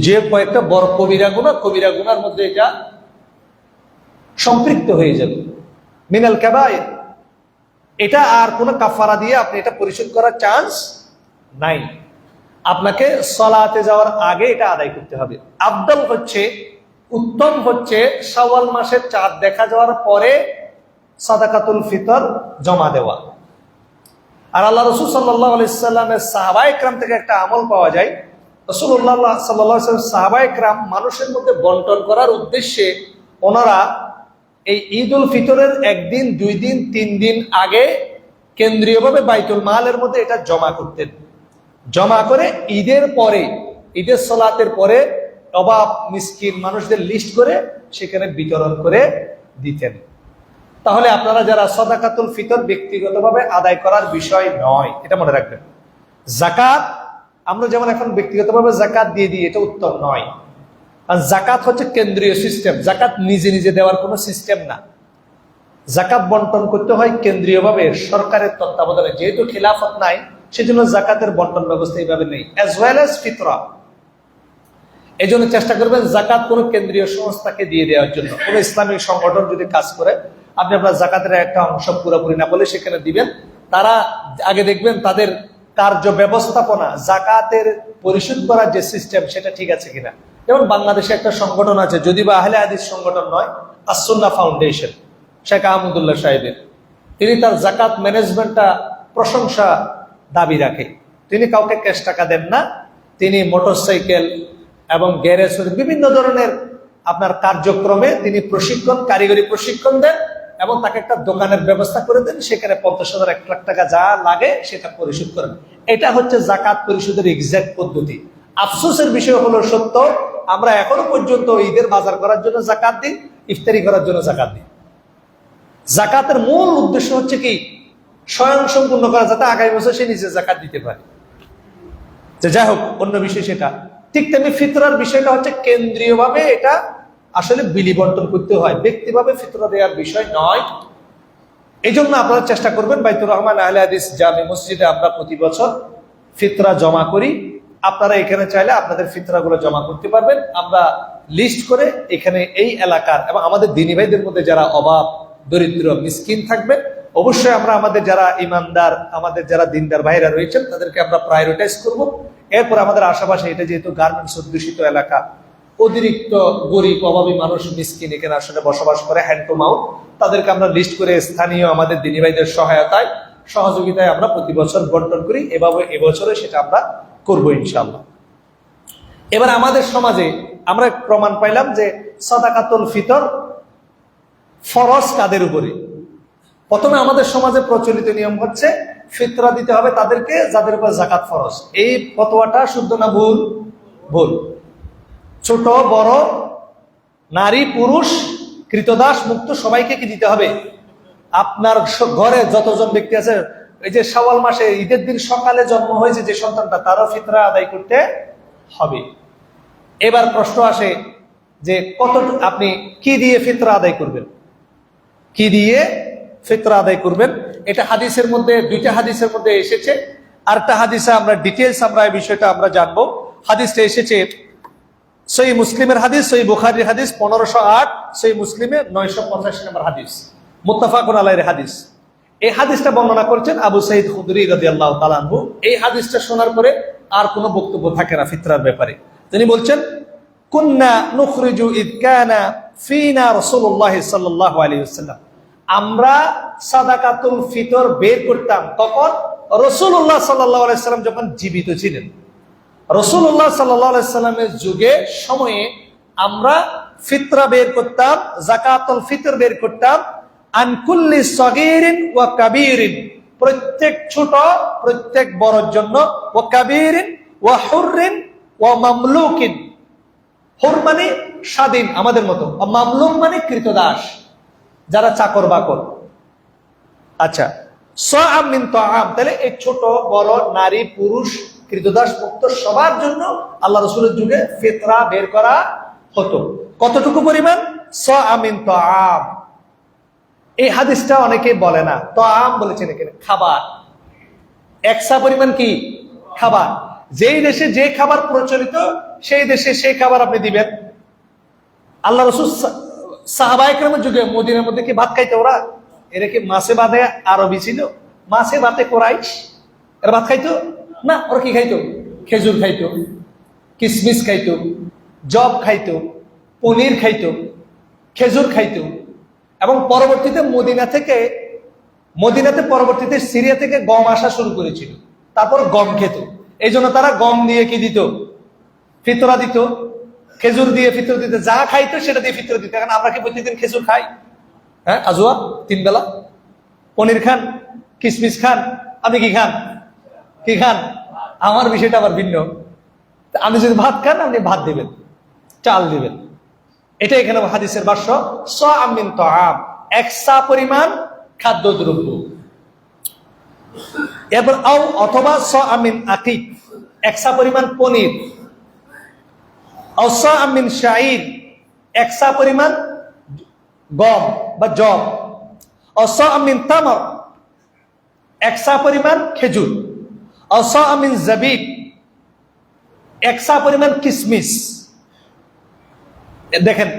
যে কয়েকটা বড় কবিরা গুনাহর মধ্যে এটা সম্পৃক্ত হয়ে যাবে, মিনাল কাবাইর। এটা আর কোনো কাফারা দিয়ে আপনি এটা পরিশোধ করার চান্স নাই। আপনাকে সালাতে যাওয়ার আগে এটা আদায় করতে হবে। আফদল হচ্ছে, উত্তম হচ্ছে শাওয়াল মাসের চাঁদ দেখা যাওয়ার পরে সাদাকাতুল ফিতর জমা দেওয়া। আর আল্লাহ রাসূল সাল্লাল্লাহু আলাইহি ওয়াসাল্লামের সাহাবায়ে কেরাম থেকে একটা আমল পাওয়া যায়। রাসূলুল্লাহ সাল্লাল্লাহু আলাইহি ওয়াসাল্লাম সাহাবায়ে কেরাম মানুষের মধ্যে বন্টন করার উদ্দেশ্যে ওনারা এই ঈদ উল ফিতরের একদিন, 2 দিন, 3 দিন আগে কেন্দ্রীয়ভাবে বাইতুল মালের মধ্যে এটা জমা করতেন। জমা করে ঈদের পরে, ঈদের সালাতের পরে অভাব মিসকিন মানুষদের লিস্ট করে সেখানে বিতরণ করে দিতেন। তাহলে আপনারা যারা সাদাকাতুল ফিতর ব্যক্তিগতভাবে আদায় করার বিষয় নয়, এটা মনে রাখবেন। যাকাত আমরা যেমন এখন ব্যক্তিগতভাবে যাকাত দিয়ে দিই, এটা উত্তম নয়। আর যাকাত হচ্ছে কেন্দ্রীয় সিস্টেম, যাকাত নিজে নিজে দেওয়ার কোনো সিস্টেম না। যাকাত বন্টন করতে হয় কেন্দ্রীয়ভাবে সরকারের তত্ত্বাবধানে। যেহেতু খিলাফত নাই সেজন্য যাকাতের বন্টন ব্যবস্থা এইভাবে নেই, অ্যাজ ওয়েল অ্যাজ ফিতরা। এই জন্য চেষ্টা করবেন যাকাত কোনো কেন্দ্রীয় সংস্থাকে দিয়ে দেওয়ার জন্য। কোনো ইসলামিক সংগঠন যদি কাজ করে আপনি আপনার যাকাতের একটা অংশ পুরোপুরি না বলে সেখানে দিবেন। তারা আগে দেখবেন তাদের কার্য ব্যবস্থাপনা, যাকাতের পরিশোধ করার যে সিস্টেম সেটা ঠিক আছে কিনা। যেমন বাংলাদেশে একটা সংগঠন আছে, যদি বা আহলে হাদিস সংগঠন নয়, আস-সুন্নাহ ফাউন্ডেশন, শেখ আহমদুল্লাহ সাহেবের। তিনি তার যাকাত ম্যানেজমেন্টটা প্রশংসা দাবি রাখে। তিনি কাউকে ক্যাশ টাকা দেন না, তিনি মোটরসাইকেল এবং গ্যারেজ বিভিন্ন ধরনের আপনার কার্যক্রমে তিনি প্রশিক্ষণ, কারিগরি প্রশিক্ষণ দেন এবং তাকে একটা দোকানের ব্যবস্থা করে দেন, সেখানে 50,000 1 লাখ টাকা যা লাগে সেটা পরিশোধ করেন। এটা হচ্ছে যাকাত পরিশোধের এক্সাক্ট পদ্ধতি। আফসোসের বিষয় হলো সত্য, আমরা এখনো পর্যন্ত ঈদের বাজার করার জন্য যাকাত দিই, ইফতারি করার জন্য যাকাত দিই। যাকাতের মূল উদ্দেশ্য হচ্ছে কি? স্বয়ং সম্পূর্ণ করা, যাতে আগামী বছর সে নিজে যাকাত দিতে পারে। যাই হোক, অন্য বিষয় সেটা। ঠিক তেমনি ফিতরার বিষয়টা হচ্ছে কেন্দ্রীয়ভাবে এটা আসলে বিলি বন্টন করতে হয়, ব্যক্তিভাবে ফিতরা দেওয়ার বিষয় নয়। এই জন্য আপনারা চেষ্টা করবেন বাইতুর রহমান আহলে হাদিস জামে মসজিদে আমরা প্রতি বছর ফিতরা জমা করি। আপনারা এখানে চাইলে আপনাদের ফিতরাগুলো জমা করতে পারবেন। আমরা লিস্ট করে এখানে এই এলাকার এবং আমাদের দিনী ভাইদের মধ্যে যারা অভাব দরিদ্র মিসকিন থাকবে, অবশ্যই আমরা আমাদের যারা ইমানদার, আমাদের যারা দিনদার ভাইরা রয়েছেন তাদেরকে আমরা প্রায়োরিটাইজ করব। এরপর আমাদের আশেপাশে, এটা যেহেতু গার্মেন্টস অধ্যুষিত এলাকা, অতিরিক্ত গরিব অভাবী মানুষ মিসকিন এখানে আসলে বসবাস করে, হ্যান্ড টু মাউথ, তাদেরকে আমরা লিস্ট করে স্থানীয় আমাদের দিনী ভাইদের সহায়তায় সহযোগিতায় আমরা প্রতি বছর বন্টন করি। এভাবে এবছরে সেটা আমরা করবো ইনশাআল্লাহ। এবার আমাদের সমাজে আমরা প্রমাণ পাইলাম যে সাদাকাতুল ফিতর ফরজ কাদের উপরে। প্রথমে আমাদের সমাজে প্রচলিত নিয়ম হচ্ছে ফিতরা দিতে হবে তাদেরকে যাদের উপর যাকাত ফরজ। এই ফতোয়াটা শুদ্ধ না ভুল? ভুল। ছোট বড়, নারী পুরুষ, কৃতদাস মুক্ত সবাইকে কি দিতে হবে? আপনার ঘরে যতজন ব্যক্তি আছে, এই যে শাওয়াল মাসে ঈদের দিন সকালে জন্ম হয়েছে যে সন্তানটা, তারও ফিতরা আদায় করতে হবে। এবার প্রশ্ন আসে যে কত আপনি কি দিয়ে ফিতরা আদায় করবেন, কি দিয়ে ফিতরা আদায় করবেন? এটা হাদিসের মধ্যে, দুইটা হাদিসের মধ্যে এসেছে। আরেকটা হাদিসে আমরা ডিটেইলস আমরা এই বিষয়টা আমরা জানবো। হাদিসটা এসেছে সহিহ মুসলিমের হাদিস, সহিহ বুখারীর হাদিস 1508, সহিহ মুসলিমে 985 নম্বর হাদিস, মুত্তাফাকুন আলাইহির হাদিস। এই হাদিসটা বর্ণনা করেছেন আবু সাঈদ খুদরি রাদিয়াল্লাহু তাআলা আনহু। এই হাদিসটা শোনার পরে আর কোনো বক্তব্য থাকে না ফিতরার ব্যাপারে। তিনি বলছেন, কুন্না নুখরিজু ইদ কানা ফিনা রাসূলুল্লাহ সাল্লাল্লাহু আলাইহি ওয়াসাল্লাম, আমরা সাদাকাতুল ফিতর বের করতাম কখন? রাসূলুল্লাহ সাল্লাল্লাহু আলাইহি ওয়াসাল্লাম যখন জীবিত ছিলেন। রাসূলুল্লাহ সাল্লাল্লাহু আলাইহি ওয়াসাল্লামের যুগে, সময়ে আমরা ফিতরা বের করতাম, যাকাতুল ফিতর বের করতাম, আন কুল্লি সগীরিন ওয়া কাবীরিন, প্রত্যেক ছোট প্রত্যেক বড়র জন্য, ওয়া কাবীরিন ওয়া হুররিন ওয়া মামলুকিন, হুর মানে স্বাধীন আমাদের মতো, আর মামলুক মানে কৃতদাস, যারা চাকর বাকর। আচ্ছা, সাআম মিন তাআম, তাহলে এই ছোট বড় নারী পুরুষ কৃতদাস মুক্ত সবার জন্য আল্লাহ রাসূলের যুগে ফিতরা বের করা হতো। কতটুকু পরিমাণ? সাআম মিন তাআম। এই হাদিসটা অনেকেই বলে না, তাআম বলেছেন এখানে খাবার। একসা পরিমাণ কি? খাবার। যেই দেশে যে খাবার প্রচলিত সেই দেশে সেই খাবার আপনি দিবেন। আল্লাহ রাসূল সাহাবায়ে কেরামের যুগে মদিনার মধ্যে কি ভাত খাইতো ওরা? এরা কি মাছে ভাতে আরবি ছিল? মাছে ভাতে কোরাইশ এরা ভাত খাইতো না। ওরা কি খাইতো? খেজুর খাইতো, কিশমিশ খাইতো, জব খাইতো, পনির খাইতো, খেজুর খাইতো। এবং পরবর্তীতে মদিনাতে পরবর্তীতে সিরিয়া থেকে গম আসা শুরু করেছিল, তারপর গম খেত। এই জন্য তারা গম দিয়ে কি দিত? ফিতরা দিত। খেজুর দিয়ে ফিতর দিত, যা খাইতো সেটা দিয়ে ফিতর দিত। কারণ আমরা কি প্রতিদিন খেজুর খাই? হ্যাঁ, আজওয়া 3 বেলা। পনির খান, কিশমিশ খান, আপনি কি খান? কি খান? আমার বিষয়টা আবার ভিন্ন। আপনি যদি ভাত খান, আপনি ভাত দিবেন, চাল দিবেন। এটা এখানে হাদিসের ভাষ্য, সাআম মিন তাআম, একসা পরিমাণ খাদ্যদ্রব্য। এরপর আও অথবা সাআম মিন আকিক, একসা পরিমাণ পনির। আও সাআম মিন শাঈর, একসা পরিমাণ গম বা জব। আও সাআম মিন তামর, একসা পরিমাণ খেজুর। আও সাআম মিন জাবিব, একসা পরিমাণ কিশমিশ। দেখেন,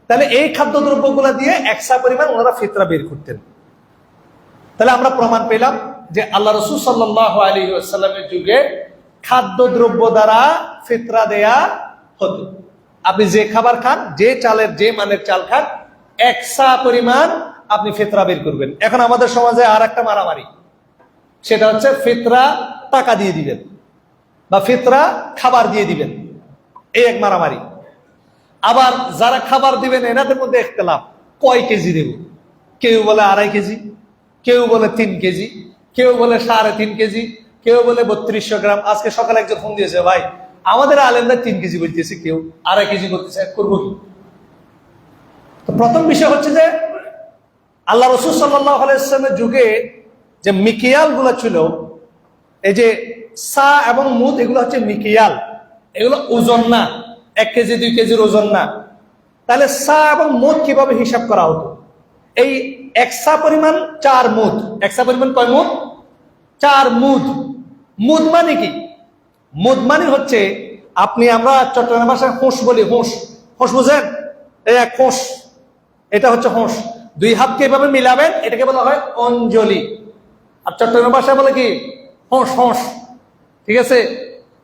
তাহলে এই খাদ্যদ্রব্যগুলো দিয়ে একসা পরিমাণ ওনারা ফিতরা বের করতেন। তাহলে আমরা প্রমাণ পেলাম যে আল্লাহ রাসূল সাল্লাল্লাহু আলাইহি ওয়াসাল্লামের যুগে খাদ্যদ্রব্য দ্বারা ফিতরা দেয়া হতো। আপনি যে খাবার খান, যে চালের যে মানের চাল খান, একসা পরিমাণ আপনি ফিতরা বের করবেন। এখন আমাদের সমাজে আর একটা মারামারি, সেটা হচ্ছে ফিতরা টাকা দিয়ে দিবেন বা ফিতরা খাবার দিয়ে দিবেন, এই এক মারামারি। আবার যারা খাবার দিবেন এনাদের মধ্যে ইখতিলাফ, কয় কেজি দেব? কেউ বলে 2.5 কেজি, কেউ বলে 3 কেজি, কেউ বলে 3.5 কেজি, কেউ বলে 3200 গ্রাম। আজকে সকালে একজন ফোন দিয়েছে, ভাই আমাদের আলেমরা 3 কেজি বলতেছে, কেউ 2.5 কেজি বলতেছে, করবো কি? তো প্রথম বিষয় হচ্ছে যে আল্লাহ রাসূল সাল্লাল্লাহু আলাইহি ওয়াসাল্লামের যুগে যে মিকিয়াল গুলো ছিল, এই যে সা এবং মুদ, এগুলো হচ্ছে মিকিয়াল, এগুলো ওজন না, 1 কেজি 2 কেজির ওজন না। তাহলে সা এবং মুদ কিভাবে হিসাব করা হতো? এই একসা পরিমাণ 4 মুদ। একসা পরিমাণ কয় মুদ? 4 মুদ। মুদ মানে কি? মুদ মানে হচ্ছে, আমরা চট্টগ্রাম ভাষায় হোঁস বলি, হোঁস। হোঁস বুঝেন? এই এক হোঁস, এটা হচ্ছে হোঁস। দুই হাতকে এভাবে মিলাবেন, এটাকে বলা হয় অঞ্জলি। আর চট্টগ্রাম ভাষায় বলে কি? হোঁস, হোঁস। ঠিক আছে?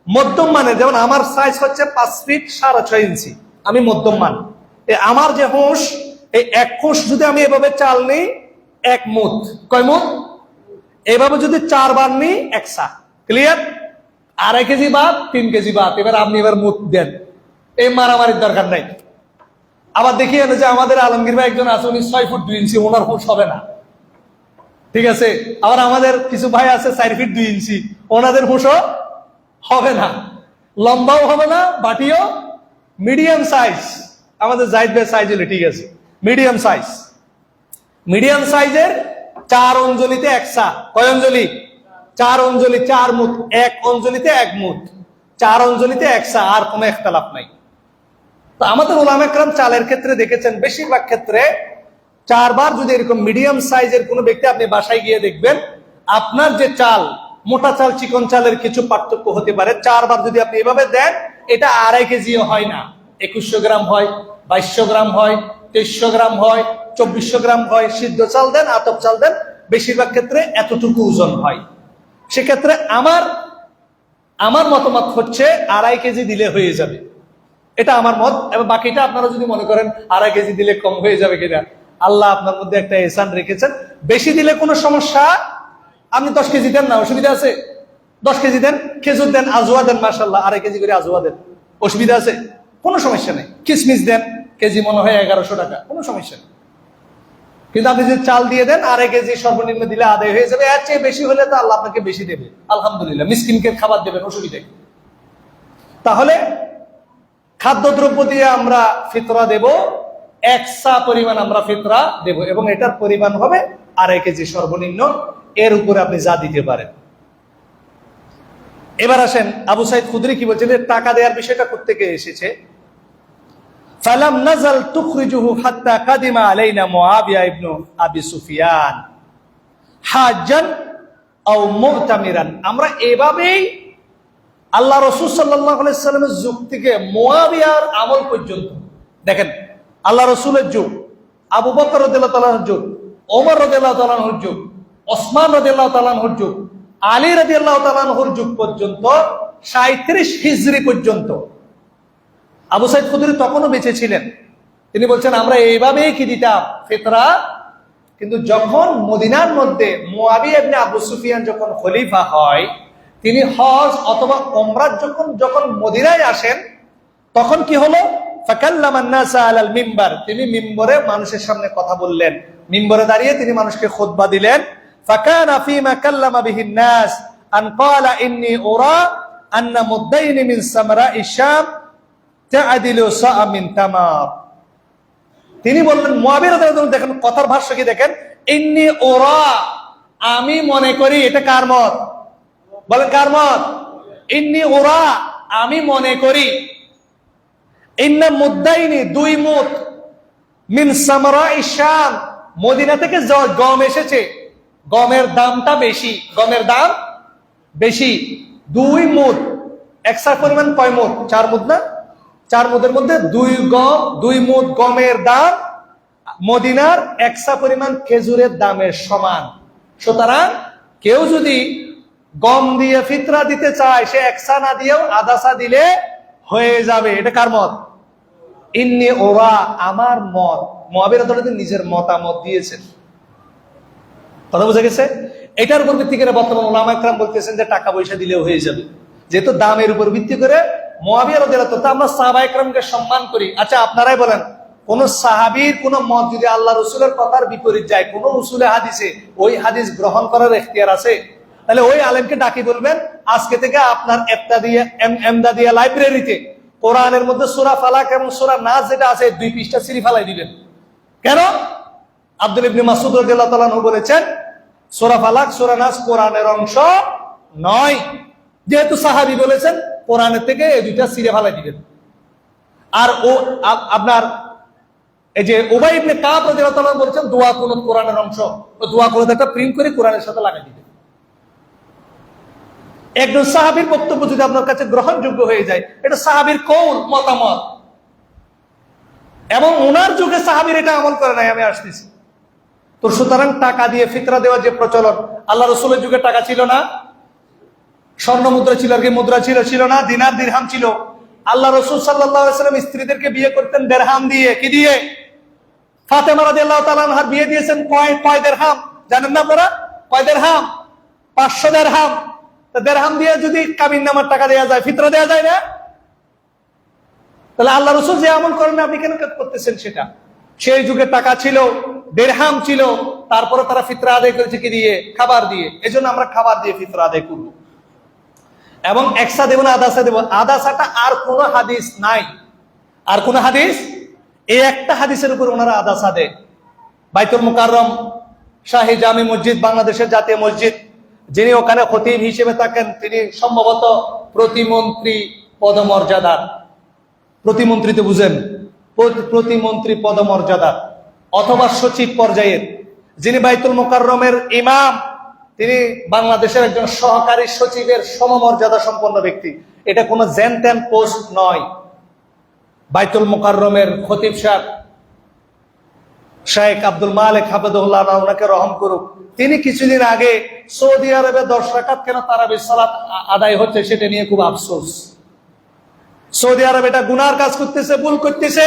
মধ্যম মানে, যেমন আমার সাইজ হচ্ছে 5 ফিট 6.5 ইঞ্চি, আমি মধ্যম মান। আমার যে হোঁস, এই এক হোঁস যদি আমি এভাবে চাল নিই, 1 মুদ। কয় মুদ? এভাবে যদি 4 বার নিই, 1 সা। ক্লিয়ার? 2.5 কেজি ভাত, 3 কেজি ভাত। এবার আপনি এবার মুদ দেন, এই মারামারির দরকার নাই। আবার দেখিয়ে যে আমাদের আলমগীর ভাই একজন আছে, উনি 6 ফুট 2 ইঞ্চি, ওনার হোঁস হবে না। ঠিক আছে? আবার আমাদের কিছু ভাই আছে 4 ফিট 2 ইঞ্চি, ওনাদের হোঁসও হবে না, লম্বাও হবে না, বাটিও মিডিয়াম সাইজ। আমাদের জাহিদ ভাই সাইজ হলে ঠিক আছে, মিডিয়াম সাইজ। মিডিয়াম সাইজের 4 অঞ্জলিতে 1 সা। কয় অঞ্জলি? 4 অঞ্জলি, 4 মুদ। 1 অঞ্জলিতে 1 মুদ, 4 অঞ্জলিতে 1 সা। আর কোনো ইখতিলাফ নাই। তো আমাদের উলামা ইকরাম চালের ক্ষেত্রে দেখেছেন, বেশিরভাগ ক্ষেত্রে 4 বার যদি এরকম মিডিয়াম সাইজের কোনো ব্যক্তি, আপনি বাসায় গিয়ে দেখবেন, আপনার যে চাল, মোটা চাল চিকন চালের কিছু পার্থক্য হতে পারে, 4 বার যদি আপনি এভাবে দেন, এটা 2.5 কেজিও হয় না। 2100 গ্রাম হয়, 2200 গ্রাম হয়, 2300 গ্রাম হয়, 2400 গ্রাম হয়। সিদ্ধ চাল দেন, আতপ চাল দেন, বেশিরভাগ ক্ষেত্রে এতটুকু ওজন হয়। সেক্ষেত্রে আমার মতামত হচ্ছে 2.5 কেজি দিলে হয়ে যাবে, এটা আমার মত। এবং বাকিটা আপনারা যদি মনে করেন 2.5 কেজি দিলে কম হয়ে যাবে কিনা, আল্লাহ আপনার মধ্যে একটা এহসান রেখেছেন, বেশি দিলে কোনো সমস্যা। আপনি 10 কেজি দেন না, অসুবিধা আছে? 10 কেজি দেন, খেজুর দেন, আজওয়া দেন, মাশাআল্লাহ 2.5 কেজি করে আজওয়া দেন, অসুবিধা আছে? কোনো সমস্যা নেই। কিশমিশ দেন, কেজি মনে হয় 1100 টাকা, কোনো সমস্যা নেই। কিন্তু আপনি যদি চাল দিয়ে দেন, 2.5 কেজি সর্বনিম্ন দিলে আদায় হয়ে যাবে। এর চেয়ে বেশি হলে তো আল্লাহ আপনাকে বেশি দেবে, আলহামদুলিল্লাহ। মিসকিনকে খাবার দেবেন, অসুবিধা কি? তাহলে খাদ্যদ্রব্য দিয়ে আমরা ফিতরা দেব, 1 সা পরিমাণ আমরা ফিতরা দেব, এবং এটার পরিমাণ হবে 2.5 কেজি সর্বনিম্ন। এর উপরে আপনি যা দিতে পারেন। এবার আসেন, আবু সাইদ খুদরি কি বলছেন, টাকা দেওয়ার বিষয়টা কোত্থেকে এসেছে? ফালাম নাজাল তুখরিজুহু হাত্তা কাদিমা আলাইনা মুআবিয়া ইবনু আবি সুফিয়ান হাজ্জান আও মুতামিরান। আমরা এভাবেই আল্লাহ রাসূল সাল্লাল্লাহু আলাইহি সাল্লামের যুগ থেকে মুআবিয়ার আমল পর্যন্ত, দেখেন, আল্লাহ রাসূলের যুগ, আবু বকর রাদিয়াল্লাহু তাআলার যুগ, ওমর রাদিয়াল্লাহু তাআলার যুগ, ওসমান রাদিয়াল্লাহু তাআলার যুগ, আলী রাদিয়াল্লাহু তাআলার যুগ পর্যন্ত, 37 হিজরি পর্যন্ত আবু সাইদ খুদরি তখনও বেঁচে ছিলেন। তিনি বলছেন আমরা এইভাবেই কি দিতাম, ফিতরা। কিন্তু যখন মদিনার মধ্যে মুআবিয়া ইবনে আবু সুফিয়ান যখন খলিফা হয়, তিনি হজ অথবা উমরাহ যখন মদিনায় আসেন, তখন কি হলো? ফাকাল্লামান নাসা আলাল মিম্বার, তিনি মিম্বরে মানুষের সামনে কথা বললেন, মিম্বরে দাঁড়িয়ে তিনি মানুষকে খুতবা দিলেন। ফাকানা ফীমা কাল্লামা বিহিন নাস আন ক্বালা ইন্নী উরা আন্না মুদ্দাইনি মিন সামরাইশ শাম তা'দিলু সা'a মিন তামার। তিনি বললেন, মুআবিয়া রাদিয়াল্লাহু তাআলা, দেখেন কথার ভাষ্য কি দেখেন, ইন্নী উরা, আমি মনে করি। এটা কার মত? বলেন কার মত? ইন্নী উরা, আমি মনে করি। ইন্না মুদ্দাইনি, 2 মুদ, মিন সামরাইশ শাম, মদিনা থেকে গম এসেছে, গমের দামটা বেশি, গমের দাম বেশি। 2 মুদ, একসার পরিমাণ কয় মুদ? 4 মুদ না? 4 মুদের মধ্যে 2 মুদ গমের দাম মদিনার 1 সা পরিমাণ খেজুরের দামের সমান। সুতরাং কেউ যদি গম দিয়ে ফিতরা দিতে চায়, সে 1 সা না দিয়েও আধা সা দিলে হয়ে যাবে। এটা কার মত? ইন্নী উরা, আমার মত। মুআবিয়া রাদিয়াল্লাহু তাআলা নিজের মতামত দিয়েছেন। কথা বুঝা গেছে? এটার উপর ভিত্তি করে বর্তমান উলামা ইকরাম বলতেছেন যে টাকা পয়সা দিলেও হয়ে যাবে, যেহেতু দামের উপর ভিত্তি করে। মুআবিয়া রাদিয়াল্লাহু তাআলা, আমরা সাহাবা ইকরামকে সম্মান করি। আচ্ছা আপনারাই বলেন, কোন সাহাবীর কোন মত যদি আল্লাহ রাসূলের কথার বিপরীত যায়, কোন উসুলে হাদিসে, ওই হাদিস গ্রহণ করার ইখতিয়ার আছে? তাহলে ওই আলেমকে ডাকি বলবেন, আজকে থেকে আপনার এমদাদিয়া লাইব্রেরিতে কোরআনের মধ্যে সূরা ফালাক এবং সূরা নাস যেটা আছে, 2 পৃষ্ঠা ছিঁড়ে ফেলাই দিবেন। কেন? আব্দুল ইবনে মাসউদ রাদিয়াল্লাহু তাআলা আনহু বলেছেন, সূরা ফালাক সূরা নাস কোরআনের অংশ নয়। যেহেতু সাহাবী বলেছেন, কোরআনের থেকে এই 2টা ছিঁড়ে ফেলাই দিবেন। আর ও আপনার এই যে উবাই ইবনে কাব রাদিয়াল্লাহু তাআলা বলেছেন, দোয়া কুনুত কোরআনের অংশ, ও দোয়া কুনুত একটা প্রিন্ট করে কোরআনের সাথে লাগাই দিবেন। একজন সাহাবীর বক্তব্য যদি আপনার কাছে গ্রহণযোগ্য হয়ে যায়, এটা সাহাবীর কৌল, মতামত, এবং ওনার যুগে সাহাবীর এটা আমল করে নাই, আমি আসতেছি। তো সুতরাং টাকা দিয়ে ফিতরা দেওয়ার যে প্রচলন, আল্লাহ রসুলের যুগে টাকা ছিল না? স্বর্ণ মুদ্রা ছিল আর কি মুদ্রা ছিল না? দিনার দিরহাম ছিল। আল্লাহ রসুল সাল্লাল্লাহু আলাইহি ওয়াসাল্লাম স্ত্রীদেরকে বিয়ে করতেন দিরহাম দিয়ে। কি দিয়ে? ফাতেমা রাদিয়াল্লাহু তাআলা আনহার বিয়ে দিয়েছেন কয় দিরহাম জানেন না আপনারা? কয় দিরহাম? 500 দিরহাম। তো দিরহাম দিয়ে যদি কাবিন নামার টাকা দেওয়া যায়, ফিতরা দেওয়া যায় না? তাহলে আল্লাহ রসুল যে আমল করেন আপনি কেন করতেছেন সেটা? সেই যুগে টাকা ছিল, দিরহাম ছিল, তারপরে তারা ফিতরা আদায় করেছে কি দিয়ে? খাবার দিয়ে। এজন্য আমরা খাবার দিয়ে ফিতরা আদায় করব। এবং একসা দেব না আদাসা দেব। আদাসাটা আর কোন হাদিস নাই, আর কোন হাদিস, এই একটা হাদিসের উপর ওনারা আদাসা দেয়। বাইতুল মুকাররম শাহী জামি মসজিদ, বাংলাদেশের জাতীয় মসজিদ, যিনি ওখানে খতিব হিসেবে থাকেন, তিনি সম্ভবত প্রতিমন্ত্রী পদমর্যাদার, প্রতিমন্ত্রী তো বুঝেন, প্রতিমন্ত্রী পদমর্যাদার অথবা সচিব পর্যায়ের। যিনি বাইতুল মুকাররমের ইমাম, তিনি বাংলাদেশের একজন সহকারী সচিবের সমমর্যাদা সম্পন্ন ব্যক্তি। এটা কোনো জেন টেন পোস্ট নয়। বাইতুল মুকাররমের খতিব সাহেব শেখ আব্দুল মালিক হাফিজুল্লাহ, ওনাকে রহম করুক, তিনি কিছুদিন আগে সৌদি আরবে 10 রাকাত কেন তারাবির সালাত আদায় হচ্ছে সেটা নিয়ে খুব আফসোস। সৌদি আরব এটা গুনার কাজ করতেছে, ভুল করতেছে।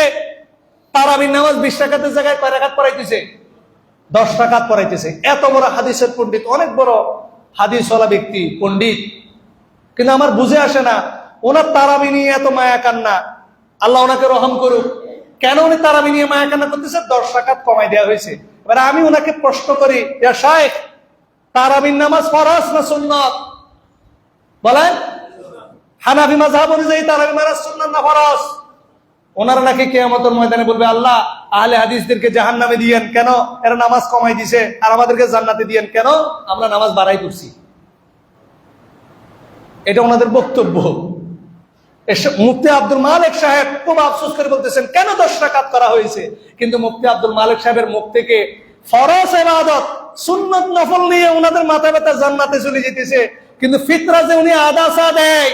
তারাবির নামাজ 20 রাকাতের জায়গায় কয় রাকাত পড়াইতেছে? 10 রাকাত পড়াইতেছে। এত বড় হাদিসের পণ্ডিত, অনেক বড় হাদিসওয়ালা ব্যক্তি, পণ্ডিত, কিন্তু আমার বুঝে আসে না ওনার তারাবি নিয়ে এত মায়া কান্না। আল্লাহ ওনাকে রহম করুক। কেন উনি তারাবি নিয়ে মায়া কান্না করতেছে? 10 রাকাত কমাই দেওয়া হয়েছে। এবার আমি ওনাকে প্রশ্ন করি, ইয়া শাইখ, তারাবির নামাজ ফরজ না সুন্নাত? বলেন। হানাফি মাযহাব অনুযায়ী তারাবি নামাজ সুন্নাত না ফরজ? ওনারা নাকি কিয়ামতের ময়দানে বলবে, আল্লাহ আহলে হাদিসদেরকে জাহান্নামে দিয়েন কেন? এরা নামাজ কমাই দিছে, আর আমাদেরকে জান্নাতে দিয়েন কেন? আমরা নামাজ বাড়াই করছি। এটা ওনাদের বক্তব্য। মুফতি আব্দুল মালিক সাহেব খুব আফসোস করে বলতেছেন, কেন 10 রাকাত করা হয়েছে? কিন্তু মুফতি আব্দুল মালিক সাহেবের মুখ থেকে ফরজ ইবাদত, সুন্নাত নফল নিয়ে ওনাদের মাথা ব্যথা জান্নাতে চলে যেতেছে। কিন্তু ফিতরা যে উনি আদাসা দেয়,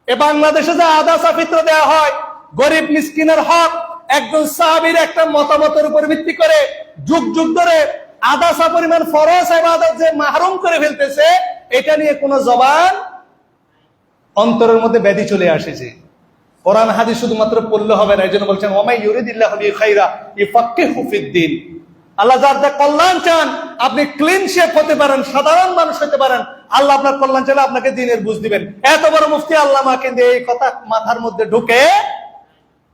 এ বাংলাদেশে যে আদাসা ফিতরা দেওয়া হয়, গরিব মিসকিনের হক, একজন সাহাবীর একটা মতামতের উপর ভিত্তি করে যুগ যুগ ধরে আদাসা পরিমাণ ফরজ ইবাদত যে মাহরুম করে ফেলতেছে, এটা নিয়ে কোনো জবান, অন্তরের মধ্যে ব্যাধি চলে আসেছে। কোরআন হাদিস শুধুমাত্র পড়লে হবে না। এই জন্য বলছেন, ওয়ামাই ইউরিদিল্লাহু বিহি খাইরা ইউফাক্কিহু ফিদ্দীন। আল্লাহ যার কল্যাণ চান, আপনি ক্লিন শেপ হতে পারেন, সাধারণ মানুষ হতে পারেন, আল্লাহ আপনার কল্যাণ চাইলে আপনাকে দ্বীনের বুঝ দিবেন। এত বড় মুফতি আল্লামা কিন্তু এই কথা মাথার মধ্যে ঢুকে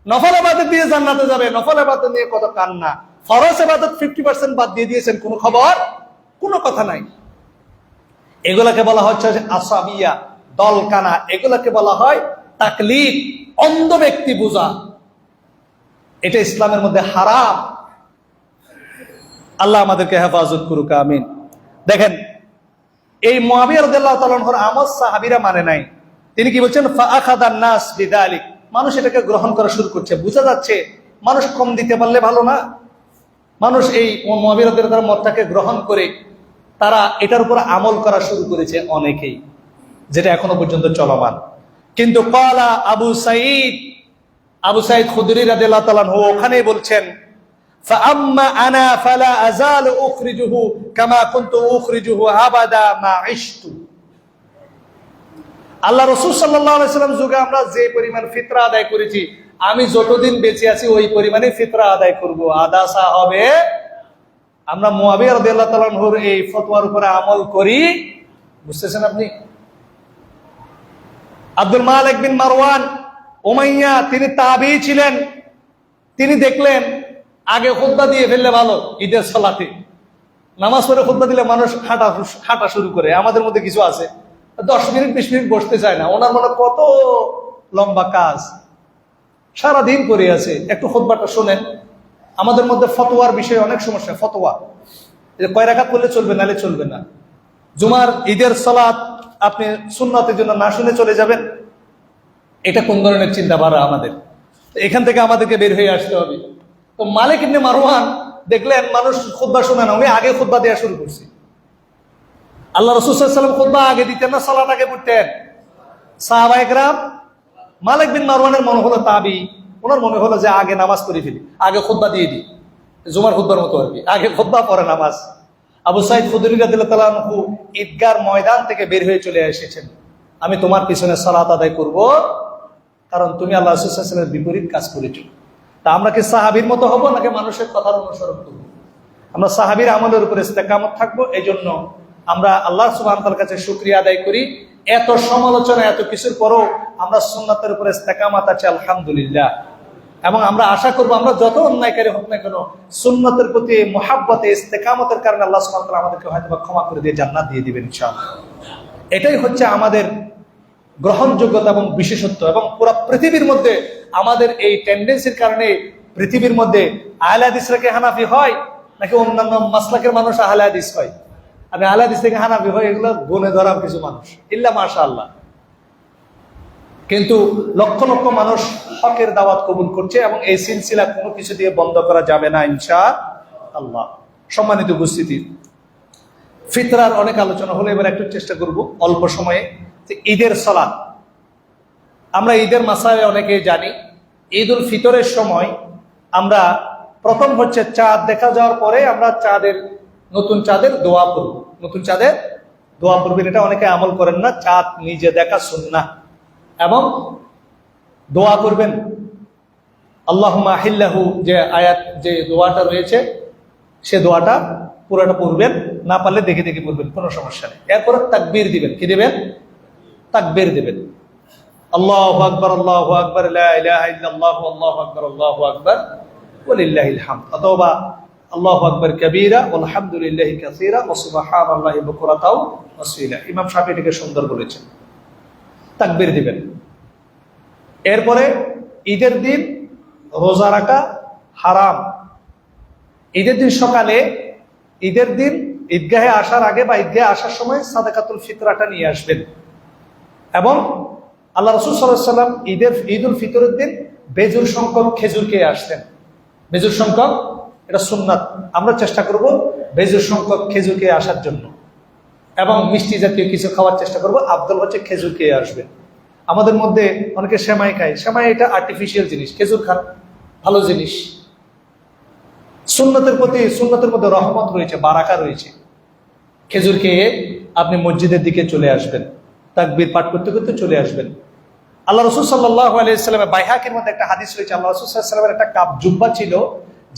নফল ইবাদত দিয়ে জান্নাতে যাবে, নফল ইবাদত নিয়ে কত কান্না। ফরজ ইবাদত 50% বাদ দিয়ে দিয়েছেন, কোনো খবর, কোনো কথা নাই। এগুলাকে বলা হচ্ছে আসাবিয়া, দলকানা। এগুলাকে বলা হয় তাকলিদ, অন্ধ ব্যক্তি বোঝা। এটা ইসলামের মধ্যে হারাম। আল্লাহ আমাদেরকে হেফাজত করুক, আমিন। দেখেন, এই মুআবিয়া রাদিয়াল্লাহু তাআলা আনহুর আমল সাহাবীরা মানে নাই। তিনি কি বলছেন? ফাআখাযান নাস বিযালিক। মানুষ এটাকে গ্রহণ করা শুরু করছে। বোঝা যাচ্ছে মানুষ কম দিতে পারলে ভালো না। মানুষ এই মুআবিয়া রাদিয়াল্লাহু তাআলার মতটাকে গ্রহণ করে তারা এটার উপর আমল করা শুরু করেছে অনেকেই, যেটা এখনো পর্যন্ত চলমান। কিন্তু ক্বালা আবু সাঈদ খুদরি রাদিয়াল্লাহু তাআলা আনহু ওখানেই বলছেন, ফাআম্মা আনা ফালা আযালু উখরিজুহু কামা কুনতু উখরিজুহু আবাদা মা ইশতু। আল্লাহ রাসূল সাল্লাল্লাহু আলাইহি ওয়াসাল্লাম যুগে আমরা যে পরিমাণ ফিতরা আদায় করেছি, আমি যতদিন বেঁচে আছি ওই পরিমাণে ফিতরা আদায় করব, আদাসা হবে। আমরা মুআবিয়া রাদিয়াল্লাহু তাআলা আনহুর এই ফতোয়ার উপরে আমল করি। বুঝতেছেন আপনি? আব্দুল মালিক বিন মারওয়ান উমাইয়া, তিনি তাবী ছিলেন। তিনি দেখলেন আগে খুতবা দিয়ে ফেললে ভালো, ঈদের সালাতে নামাজ পড়ে খুতবা দিলে মানুষ হাঁটা শুরু করে। আমাদের মধ্যে কিছু আছে 10 মিনিট 20 মিনিট বসতে চায় না। ওনার মনে কত লম্বা কাজ, সারাদিন করে আছে, একটু খুতবাটা শোনেন। আমাদের মধ্যে ফতোয়ার বিষয়ে অনেক সমস্যা। ফতোয়া কয় রাকাত পড়লে চলবে, নালে চলবে না। জুমার ঈদের সালাত আপনি সুন্নতের জন্য না শুনে চলে যাবেন, এটা কোন ধরনের চিন্তাধারা আমাদের? এখান থেকে আমাদেরকে বের হয়ে আসতে হবে। তো মালিক ইবনে মারওয়ান দেখলেন মানুষ খুতবা শোনে না, উনি আগে খুতবা দেওয়া শুরু করছে। আল্লাহ রাসূল সাল্লাল্লাহু আলাইহি ওয়াসাল্লাম খুতবা আগে দিতেন না সালাত আগে পড়তেন? সাহাবায়ে কেরাম, মালিক বিন মারওয়ানের মনে হলো তাবি, ওনার মনে হলো যে আগে নামাজ পড়ে ফেলি, আগে খুতবা দিয়ে দিই, জুমার খুতবার মতো আর কি, আগে খুতবা পরে নামাজ। আবু সাঈদ খুদরি রাদিয়াল্লাহু তাআলা আনহু ঈদগার ময়দান থেকে বের হয়ে চলে এসেছেন, আমি তোমার পিছনে সালাত আদায় করব, কারণ তুমি আল্লাহ রাসূল সাল্লাল্লাহু আলাইহি ওয়াসাল্লামের বিপরীত কাজ করেছো। তা আমরা কি সাহাবীর মতো হব নাকি মানুষের কথার অনুসরণ করব? আমরা সাহাবীর আমলের উপর ইস্তেকামত থাকবো। এই জন্য আমরা আল্লাহ সুবহানাহু ওয়া তাআলার কাছে শুকরিয়া আদায় করি, এত সমালোচনা এত কিছুর পরও আমরা সুন্নাতের উপর ইস্তেকামত আছে, আলহামদুলিল্লাহ। এবং আমরা আশা করব আমরা যত অন্যায়কারী হোক না কেন, সুন্নাতের প্রতি মুহাব্বতে ইস্তেকামতের কারণে আল্লাহ সুবহানাহু ওয়া তাআলা আমাদেরকে হয়তো ক্ষমা করে দিয়ে জান্নাত দিয়ে দিবেন ইনশাআল্লাহ। এটাই হচ্ছে আমাদের গ্রহণযোগ্যতা এবং বিশেষত্ব। এবং পুরো পৃথিবীর মধ্যে আমাদের এই টেন্ডেন্সির কারণে পৃথিবীর মধ্যে আহলে হাদিসরা কি হানাফি হয় নাকি অন্যান্য মাসলাকের মানুষ আহলে হাদিস হয়? আমি আহলে হাদিস থেকে হানাফি হয় এগুলো গুণে ধরা কিছু মানুষ, ইল্লা মাশাআল্লাহ। কিন্তু লক্ষ লক্ষ মানুষ হকের দাওয়াত কবুল করছে এবং এই সিলসিলা কোনো কিছু দিয়ে বন্ধ করা যাবে না ইনশাআল্লাহ। সম্মানিত উপস্থিতি, ফিতরার অনেক আলোচনা হলো, এবার একটু চেষ্টা করব অল্প সময়ে যে ঈদের সালাত। আমরা ঈদের মাসালে অনেকেই জানি, ঈদ উল ফিতরের সময় আমরা প্রথম হচ্ছে চাঁদ দেখা যাওয়ার পরে আমরা নতুন চাঁদের দোয়া করব, নতুন চাঁদের দোয়া করবেন। এটা অনেকে আমল করেন না, চাঁদ নিজে দেখা সুন্নাহ। এবং দোয়া করবেন আল্লাহুম্মা আহিল্লাহু, যে আয়াত যে দোয়াটা রয়েছে সে দোয়াটা পুরোটা পড়বেন, না পারলে দেখে দেখে পড়বেন, কোনো সমস্যা নেই। এরপরে তাকবীর দিবেন, কি দিবেন? তাকবীর দিবেন, আল্লাহু আকবার আল্লাহু আকবার লা ইলাহা ইল্লাল্লাহ আল্লাহু আকবার আল্লাহু আকবার ওয়ালিল্লাহিল হামদ, অথবা আল্লাহু আকবার কাবীরা ওয়ালহামদুলিল্লাহি কাসীরা ওয়া সুবহানাল্লাহি বুকরাতাও ওয়া আসীলা। ইমাম শাফিঈ এটাকে সুন্দর বলেছেন। তাকবীর দিবেন। এরপরে ঈদের দিন রোজা রাখা হারাম। ঈদের দিন সকালে, ঈদের দিন ঈদগাহে আসার আগে বা ঈদগাহে আসার সময় সাদাকাতুল ফিতরাটা নিয়ে আসবেন। এবং আল্লাহ রাসূল সাল্লাল্লাহু আলাইহি ওয়াসাল্লাম ঈদ উল ফিতরের দিন বেজুর সংখ্যক খেজুর খেয়ে আসতেন। বেজুর সংখ্যক, এটা সুন্নাত। আমরা চেষ্টা করব বেজুর সংখ্যক খেজুর খেয়ে আসার জন্য, এবং মিষ্টি জাতীয় কিছু খাওয়ার চেষ্টা করব। আফদল হচ্ছে খেজুর খেয়ে আসবে। আমাদের মধ্যে অনেকে সেমাই খায়, সেমাই এটা আর্টিফিশিয়াল জিনিস, খেজুর খান ভালো জিনিস। সুন্নতের প্রতি, সুন্নতের মধ্যে রহমত রয়েছে, বারাকা রয়েছে। খেজুর খেয়ে আপনি মসজিদের দিকে চলে আসবেন, তাকবীর পাঠ করতে করতে চলে আসবেন। আল্লাহ রাসূল সাল্লাল্লাহু আলাইহি ওয়াসাল্লামের বাইহাকির মধ্যে একটা হাদিস রয়েছে, আল্লাহ রাসূল সাল্লাল্লাহু আলাইহি ওয়াসাল্লামের একটা কাপ জুব্বা ছিল,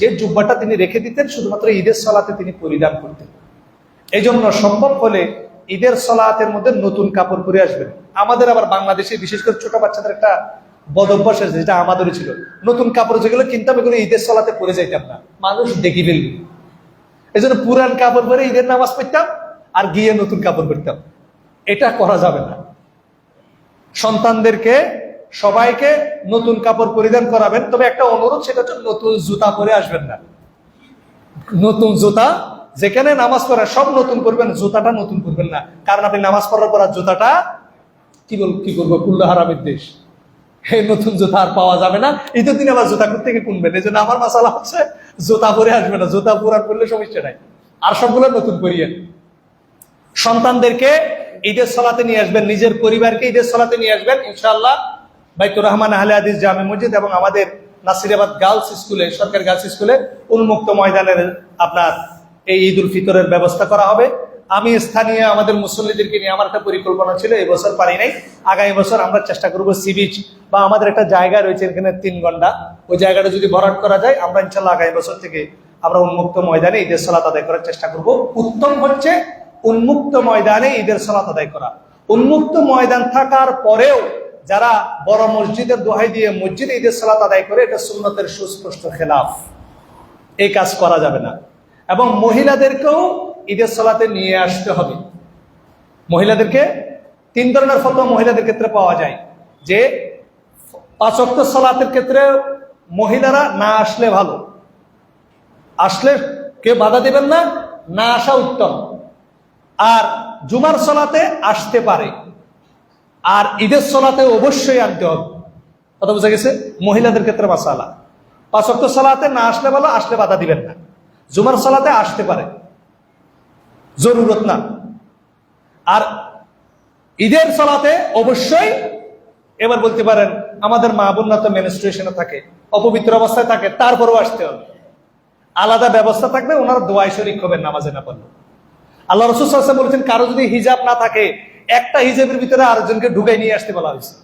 যে জুব্বাটা তিনি রেখে দিতেন শুধুমাত্র ঈদের সালাতে তিনি পরিধান করতেন। এই জন্য সম্ভব হলে ঈদের সালাতের মধ্যে নতুন কাপড় পরে আসবেন। আমাদের আবার বাংলাদেশে বিশেষ করে ছোট বাচ্চাদের একটা বদ অভ্যাস আছে, যেটা আমাদেরও ছিল, নতুন কাপড় যেগুলো কিনতাম এগুলো ঈদের সালাতে পরে যাইতাম না, মানুষ দেখি ফেলবে। এই জন্য পুরান কাপড় পরে ঈদের নামাজ পড়তাম আর গিয়ে নতুন কাপড় পরতাম। এটা করা যাবে না। সন্তানদেরকে সবাইকে নতুন কাপড় পরিধান করাবেন, তবে একটা অনুরোধ, সেটা হচ্ছে নতুন জুতা পরে আসবেন না। নতুন জুতা, যেখানে নামাজ পড়া সব নতুন করবেন, জুতাটা নতুন করবেন না। কারণ আপনি নামাজ পড়ার পর জুতাটা কি করবো, কুল্লা হারামের দেশ, এই নতুন জুতা আর পাওয়া যাবে না। ঈদের দিন আবার জুতা থেকে কিনবেন। এই জন্য আমার মাসালা হচ্ছে জুতা পরে আসবে না, জুতা পুরান করলে সমস্যা নাই, আর সবগুলো নতুন করিয়েন। সন্তানদেরকে ঈদের সালাতে নিয়ে আসবেন, নিজের পরিবারকে ঈদের সালাতে নিয়ে আসবেন ইনশাআল্লাহ। বাইতুর রহমান আহলে হাদিস জামে মসজিদ এবং আমাদের নাসিরাবাদ গার্লস স্কুলে, সরকারি গার্লস স্কুলে উন্মুক্ত ময়দানের আপনার এই ঈদ উল ফিতরের ব্যবস্থা করা হবে। আমি স্থানীয় আমাদের মুসল্লিদেরকে নিয়ে আমার একটা পরিকল্পনা ছিল, এই বছর পারি নাই, আগামী বছর আমরা চেষ্টা করব সি বিচ বা আমাদের একটা জায়গা রয়েছে এখানে 3 ঘন্টা, ওই জায়গাটা যদি ভরাট করা যায়, আমরা ইনশাআল্লাহ আগামী বছর থেকে আমরা উন্মুক্ত ময়দানে ঈদের সালাত আদায় করার চেষ্টা করব। উত্তম হচ্ছে উন্মুক্ত ময়দানে ঈদের সালাত আদায় করা। উন্মুক্ত ময়দান থাকার পরেও যারা বড় মসজিদের দোহাই দিয়ে মসজিদে ঈদের সালাত আদায় করে, এটা সুন্নতের সুস্পষ্ট খেলাফ, এই কাজ করা যাবে না। এবং মহিলাদেরকেও ঈদের সালাতে নিয়ে আসতে হবে। মহিলাদেরকে 3 ধরনের ফতোয়া মহিলাদের ক্ষেত্রে পাওয়া যায়, যে 5 ওয়াক্ত সালাতের ক্ষেত্রে মহিলারা না আসলে ভালো, আসলে কেউ বাধা দেবেন না, না আসা উত্তম। আর জুমার সালাতে আসতে পারে, আর ঈদের সালাতে অবশ্যই আনতে হবে। কথা বোঝা গেছে? মহিলাদের ক্ষেত্রে মাসালা 5 ওয়াক্ত সালাতে না আসলে ভালো, আসলে বাধা দিবেন না। জুমার সালাতে আসতে পারে, জরুরত না। আর ঈদের সালাতে অবশ্যই এবার বলতে পারেন আমাদের মা বোনরা তো মেনস্ট্রুয়েশনে থাকে, অপবিত্র অবস্থায় থাকে, তারপরেও আসতে হবে। আলাদা ব্যবস্থা থাকবে, ওনারা দোয়ায় শরীক হবেন নামাজে না পড়লে। আল্লাহ রাসূল সাল্লাল্লাহু আলাইহি ওয়াসাল্লাম বলেছেন কারো যদি হিজাব না থাকে একটা হিজাবের ভিতরে আরেকজনকে ঢুকাই নিয়ে আসতে বলা হয়েছে।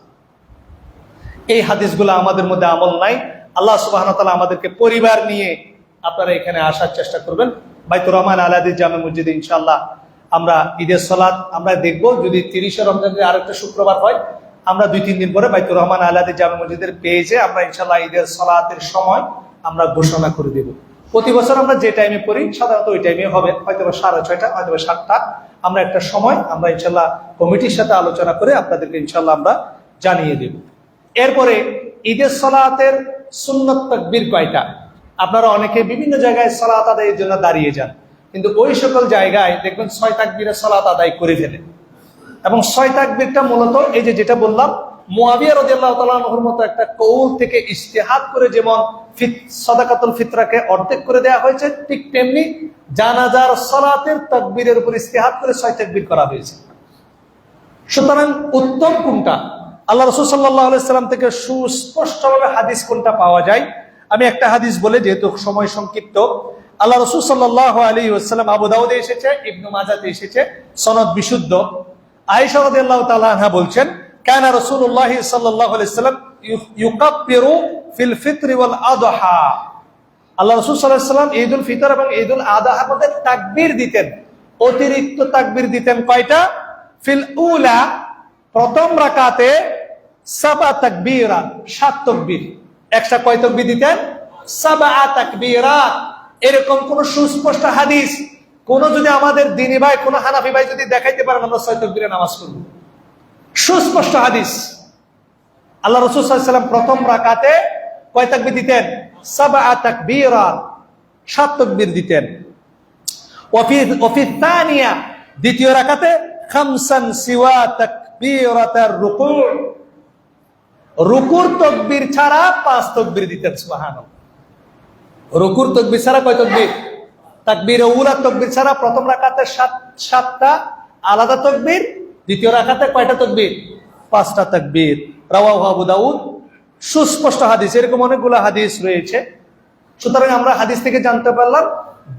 এই হাদিসগুলো আমাদের মধ্যে আমল নাই। আল্লাহ সুবহানাহু ওয়া তাআলা আমাদেরকে পরিবার নিয়ে আপনারা এখানে আসার চেষ্টা করবেন। বাইতুর রহমান আল হাদিস জামে মসজিদে ইনশাআল্লাহ আমরা ঈদের সালাত আমরা দেখব। যদি 30 রমজানের আরেকটা শুক্রবার হয়, আমরা 2-3 দিন পরে বাইতুর রহমান আল হাদিস জামে মসজিদের পেজে আমরা ইনশাআল্লাহ ঈদের সালাতের সময় আমরা ঘোষণা করে দেব। প্রতি বছর আমরা যে টাইমে পড়ি সাধারণত ওই টাইমে হবে, হয়তো 6:30 হয়তো 7টা। আমরা একটা সময় আমরা ইনশাআল্লাহ কমিটির সাথে আলোচনা করে আপনাদেরকে ইনশাআল্লাহ আমরা জানিয়ে দেব। এরপরে ঈদের সালাতের সুন্নত তাকবীর কয়টা? আপনারা অনেকে বিভিন্ন জায়গায় সালাত আদায়ের জন্য দাঁড়িয়ে যান, কিন্তু ওই সকল জায়গায় দেখবেন 6 তাকবীরে সালাত আদায় করে ফেলেন। এবং 6 তাকবীরটা মূলত এই যে যেটা বললাম, মুয়াবিয়া রাদিয়াল্লাহু তাআলা আনহুর মতো একটা কৌল থেকে ইজতিহাদ করে যেমন সাদাকাতুল ফিতরাকে অর্ধেক করে দেওয়া হয়েছে, ঠিক তেমনি জানাজার সালাতের তাকবীরের উপর ইজতিহাদ করে 6 তাকবীর করা হয়েছে। সুতরাং উত্তম কোনটা? আল্লাহ রাসূল সাল্লাল্লাহু আলাইহি সাল্লাম থেকে সুস্পষ্টভাবে হাদিস কোনটা পাওয়া যায়? আমি একটা হাদিস বলে, যেহেতু সময় সংক্ষিপ্ত। আল্লাহ রাসূল সাল্লাল্লাহু আলাইহি ওয়াসাল্লাম, আবু দাউদে এসেছে, ইবনু মাজাতে এসেছে, সনদ বিশুদ্ধ। আয়েশা রাদিয়াল্লাহু তাআলা আনহা বলছেন, কানা রাসূলুল্লাহ সাল্লাল্লাহু আলাইহি ওয়াসাল্লাম ইউকাব্বিরু ফিল ফিত্র ওয়াল আদহা। আল্লাহ রাসূল সাল্লাল্লাহু আলাইহি ওয়াসাল্লাম ঈদুল ফিতর এবং ঈদুল আদহার মধ্যে তাকবীর দিতেন, অতিরিক্ত তাকবীর দিতেন। কয়টা? ফিল উলা, প্রথম রাকাতে 7 তাকবীরা, 7 তাকবীর। একটা কয় তাকবীর দিতেন? 7 তাকবীরাত। এরকম কোন সুস্পষ্ট হাদিস কোন যদি আমাদের দ্বীনি ভাই, কোন হানাফি ভাই যদি দেখাইতে পারেন আমরা 6 তাকবীরে নামাজ পড়ব, সুস্পষ্ট হাদিস। আল্লাহ রাসূল সাল্লাল্লাহু আলাইহি ওয়াসাল্লাম প্রথম রাকাতে কয় তাকবীর দিতেন? 7 তাকবীরাত, 7 তাকবীর দিতেন। ওয়াফি তানিয়া, দ্বিতীয় রাকাতে 5 সিওয়া তাকবীরাতার রুকু, রুকুর তাকবীর ছাড়া 5 তাকবীর দিতেন। সুবহানাল্লাহ। রুকুর তাকবীর ছাড়া কয় তাকবীর? তাকবীরে উলা তাকবীর ছাড়া প্রথম রাকাতে 7টা আলাদা তাকবীর, দ্বিতীয় রাকাতে কয়টা তাকবীর? 5টা তাকবীর। রাওয়াহু আবু দাউদ। সুস্পষ্ট হাদিস, এরকম অনেকগুলো হাদিস রয়েছে। সুতরাং আমরা হাদিস থেকে জানতে পারলাম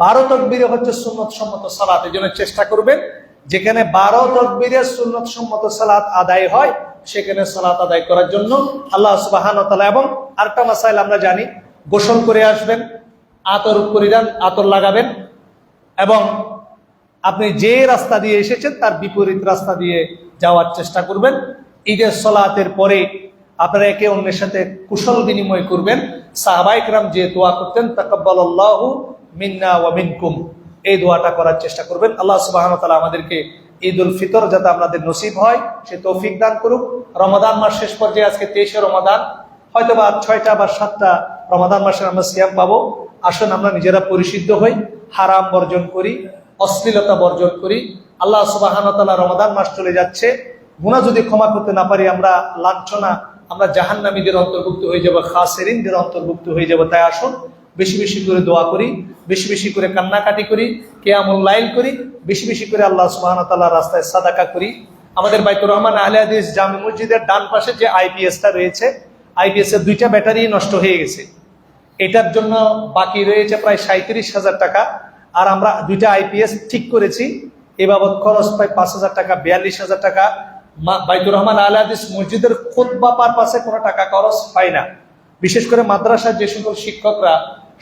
12 তাকবীরে হচ্ছে সুন্নত সম্মত সালাত। এজন্য চেষ্টা করবেন যেখানে 12 তাকবীরে সুন্নত সম্মত সালাত আদায় হয় সেখানে সালাত আদায় করার জন্য আল্লাহ সুবহানাহু ওয়া তাআলা। এবং আরেকটা মাসাইল আমরা জানি, গোসল করে আসবেন, আতর পরিধান, আতর লাগাবেন, এবং আপনি যে রাস্তা দিয়ে এসেছেন তার বিপরীত রাস্তা দিয়ে যাওয়ার চেষ্টা করবেন। ঈদের সালাতের পরে আপনারা একে অন্যের সাথে কুশল বিনিময় করবেন। সাহাবায়ে কেরাম যে দোয়া করতেন, তাকাব্বালাল্লাহু মিন্না ওয়া মিনকুম, এই দোয়াটা করার চেষ্টা করবেন। আল্লাহ সুবহানাহু ওয়া তাআলা আমাদেরকে ঈদুল ফিতর যাতে আমাদের নসিব হয় সে তৌফিক দান করুক। রমাদান মাস শেষ পর্যায়ে, আজকে 23শে রমাদান, হয়তো বা 6টা বা 7টা রমাদান মাসে আমরা সিয়াম পাবো। আসুন আমরা নিজেরা পরিশুদ্ধ হই, হারাম বর্জন করি, অশ্লীলতা বর্জন করি। আল্লাহ সুবহানাহু ওয়া তাআলা রমাদান মাস চলে যাচ্ছে, গুনাহ যদি ক্ষমা করতে না পারি আমরা লাঞ্ছনা, আমরা জাহান্নামীদের অন্তর্ভুক্ত হয়ে যাব, খাসিরিনদের অন্তর্ভুক্ত হয়ে যাব। তাই আসুন বেশি বেশি করে দোয়া করি, বেশি বেশি করে কান্নাকাটি করি, কিয়ামুল লাইল করি, বেশি বেশি করে আল্লাহ সুবহানাহু ওয়া তাআলার রাস্তায় সাদাকা করি। আমাদের বাইতুর রহমান আহলে হাদিস জামে মসজিদের ডান পাশে যে আইপিএসটা রয়েছে, আইপিএস এর 2টা ব্যাটারি নষ্ট হয়ে গেছে। এটার জন্য বাকি রয়েছে প্রায় 37,000 টাকা। আর আমরা 2টা আইপিএস ঠিক করেছি, এ বাবদ খরচ প্রায় 5,000 টাকা, 42,000 টাকা। বাইতুর রহমান আহলে হাদিস মসজিদের খুতবা পারপাসে কোনো টাকা খরচ হয় না। বিশেষ করে মাদ্রাসার যে সকল শিক্ষকরা,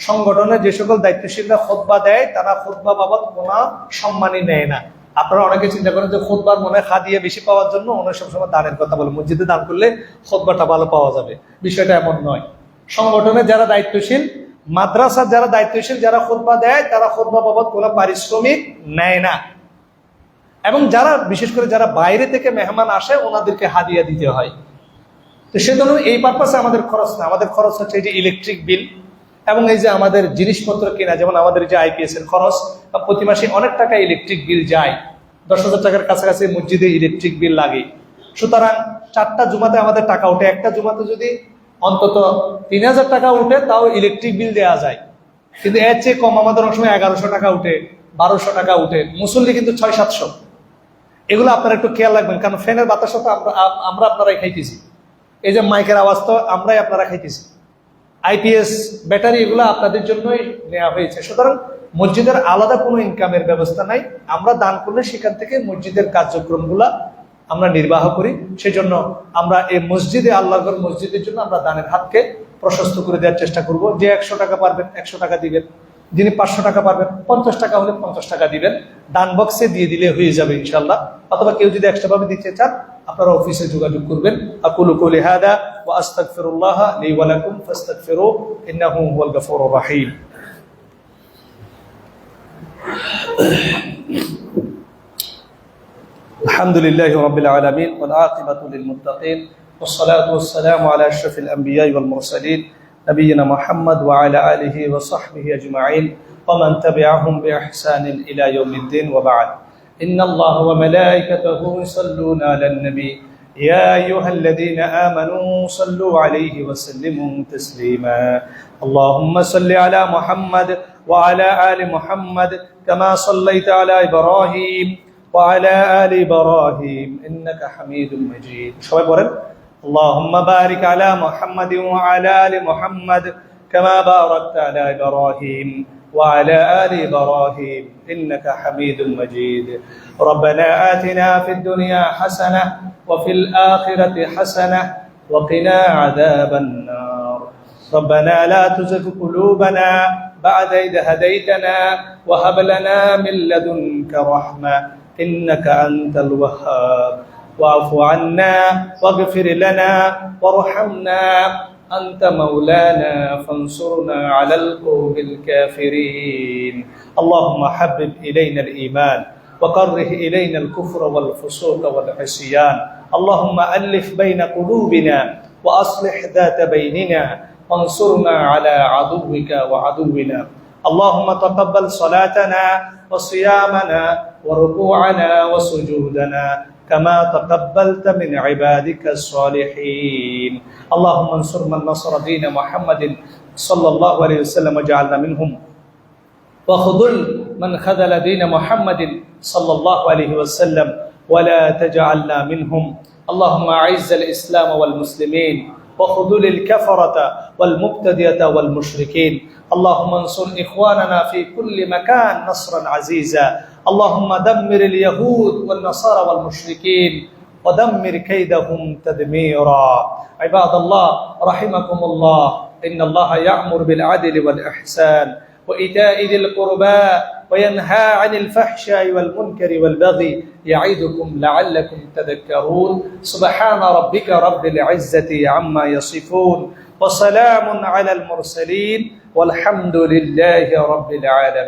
সংগঠনের যে সকল দায়িত্বশীলরা খুতবা দেয়, তারা খুতবা বাবদ কোনো সম্মানই নেয় না। আপনারা অনেকে চিন্তা করেন যে খুতবার মনে হাদিয়া বেশি পাওয়ার জন্য অনেক সবসময় দানের কথা বলে, মসজিদে দান করলে খুতবাটা ভালো পাওয়া যাবে। বিষয়টা এমন নয়। সংগঠনের যারা দায়িত্বশীল, মাদ্রাসার যারা দায়িত্বশীল, যারা খুতবা দেয়, তারা খুতবা বাবদ কোনো পারিশ্রমিক নেয় না। এবং যারা বিশেষ করে যারা বাইরে থেকে মেহমান আসে ওনাদেরকে হাদিয়া দিতে হয়। তো সেজন্য এই পারপাসে আমাদের খরচ না, আমাদের খরচ হচ্ছে এই যে ইলেকট্রিক বিল এবং এই যে আমাদের জিনিসপত্র কেনা, যেমন আমাদের যে আইপিএস এর খরচ, প্রতি মাসে অনেক টাকা ইলেকট্রিক বিল যায়, 10,000 টাকার কাছাকাছি মসজিদে ইলেকট্রিক বিল লাগে। সুতরাং 4টা জুমাতে আমাদের টাকা ওঠে, একটা জুমাতে যদি অন্তত 3,000 টাকা উঠে তাও ইলেকট্রিক বিল দেওয়া যায়। কিন্তু এর চেয়ে কম আমাদের অনেক সময় 1100 টাকা উঠে, 1200 টাকা উঠে, মুসল্লি কিন্তু 600-700। এগুলো আপনারা একটু খেয়াল রাখবেন, কারণ ফ্যানের বাতাসও তো আমরা আপনারাই খাইতেছি, এই যে মাইকের আওয়াজ তো আমরাই আপনারা খাইতেছি, আইপিএস ব্যাটারি এগুলো আপনাদের জন্যই নেওয়া হয়েছে। সুতরাং মসজিদের আলাদা কোনো ইনকামের ব্যবস্থা নাই, আমরা দান করলে সেখান থেকে মসজিদের কার্যক্রমগুলা আমরা নির্বাহ করি। সেজন্য আমরা এই মসজিদে, আল্লাহর মসজিদের জন্য আমরা দানের হাতকে প্রশস্ত করে দেওয়ার চেষ্টা করব। যে 100 টাকা পারবেন 100 টাকা দিবেন, যিনি 500 টাকা পারবেন 50 টাকা হলে 50 টাকা দিবেন, দান বক্সে দিয়ে দিলে হয়ে যাবে ইনশাআল্লাহ। অথবা কেউ যদি এক্সট্রা ভাবে দিতে চান আপনারা অফিসে যোগাযোগ করবেন। আকুলু কওলি হাদা ওয়া আস্তাগফিরুল্লাহ লি ওয়া লাকুম ফাস্তাগফিরু ইন্নাহু হুয়াল গফুরুর রহিম। আলহামদুলিল্লাহি রাব্বিল আলামিন ওয়াল আকিবাতু লিল মুত্তাকিন والصلاة والسلام على أشرف الأنبياء والمرسلين نبينا محمد وعلى آله وصحبه أجمعين ومن تبعهم بإحسان إلى يوم الدين وبعد. إن الله وملائكته يصلون على النبي يا أيها الذين آمنوا صلوا عليه وسلموا تسليما. اللهم صل على محمد وعلى آل محمد كما صليت على إبراهيم وعلى آل إبراهيم إنك حميد مجيد. اللهم بارك على محمد وعلى آل محمد كما باركت على إبراهيم وعلى آل إبراهيم إنك حميد مجيد. ربنا آتنا في الدنيا حسنة وفي الآخرة حسنة وقنا عذاب النار. ربنا لا تزغ قلوبنا بعد إذ هديتنا وهب لنا من لدنك رحمة إنك أنت الوهاب. واعف عنا واغفر لنا وارحمنا أنت مولانا فانصرنا على القوم الكافرين. اللهم حبب إلينا الإيمان وكره إلينا الكفر والفسوق والعصيان. اللهم ألف بين قلوبنا وأصلح ذات بيننا وانصرنا على عدوك وعدونا. اللهم تقبل صلاتنا وصيامنا وركوعنا وسجودنا كما تقبلت من عبادك الصالحين. اللهم انصر من نصر دين محمد صلى الله عليه وسلم واجعلنا منهم، وخذل من خذل دين محمد صلى الله عليه وسلم ولا تجعلنا منهم. اللهم أعز الإسلام والمسلمين وخذل الكفرة والمبتدئة والمشركين. اللهم انصر إخواننا في كل مكان نصرا عزيزا. اللهم دمر اليهود والنصارى والمشركين ودمر كيدهم تدميرا. عباد الله رحمكم الله، إن الله يأمر بالعدل والإحسان وإيتاء ذي القربى وينهى عن الفحشاء والمنكر والبغي يعظكم لعلكم تذكرون. سبحان ربك رب العزة عما يصفون وسلام على المرسلين والحمد لله رب العالمين.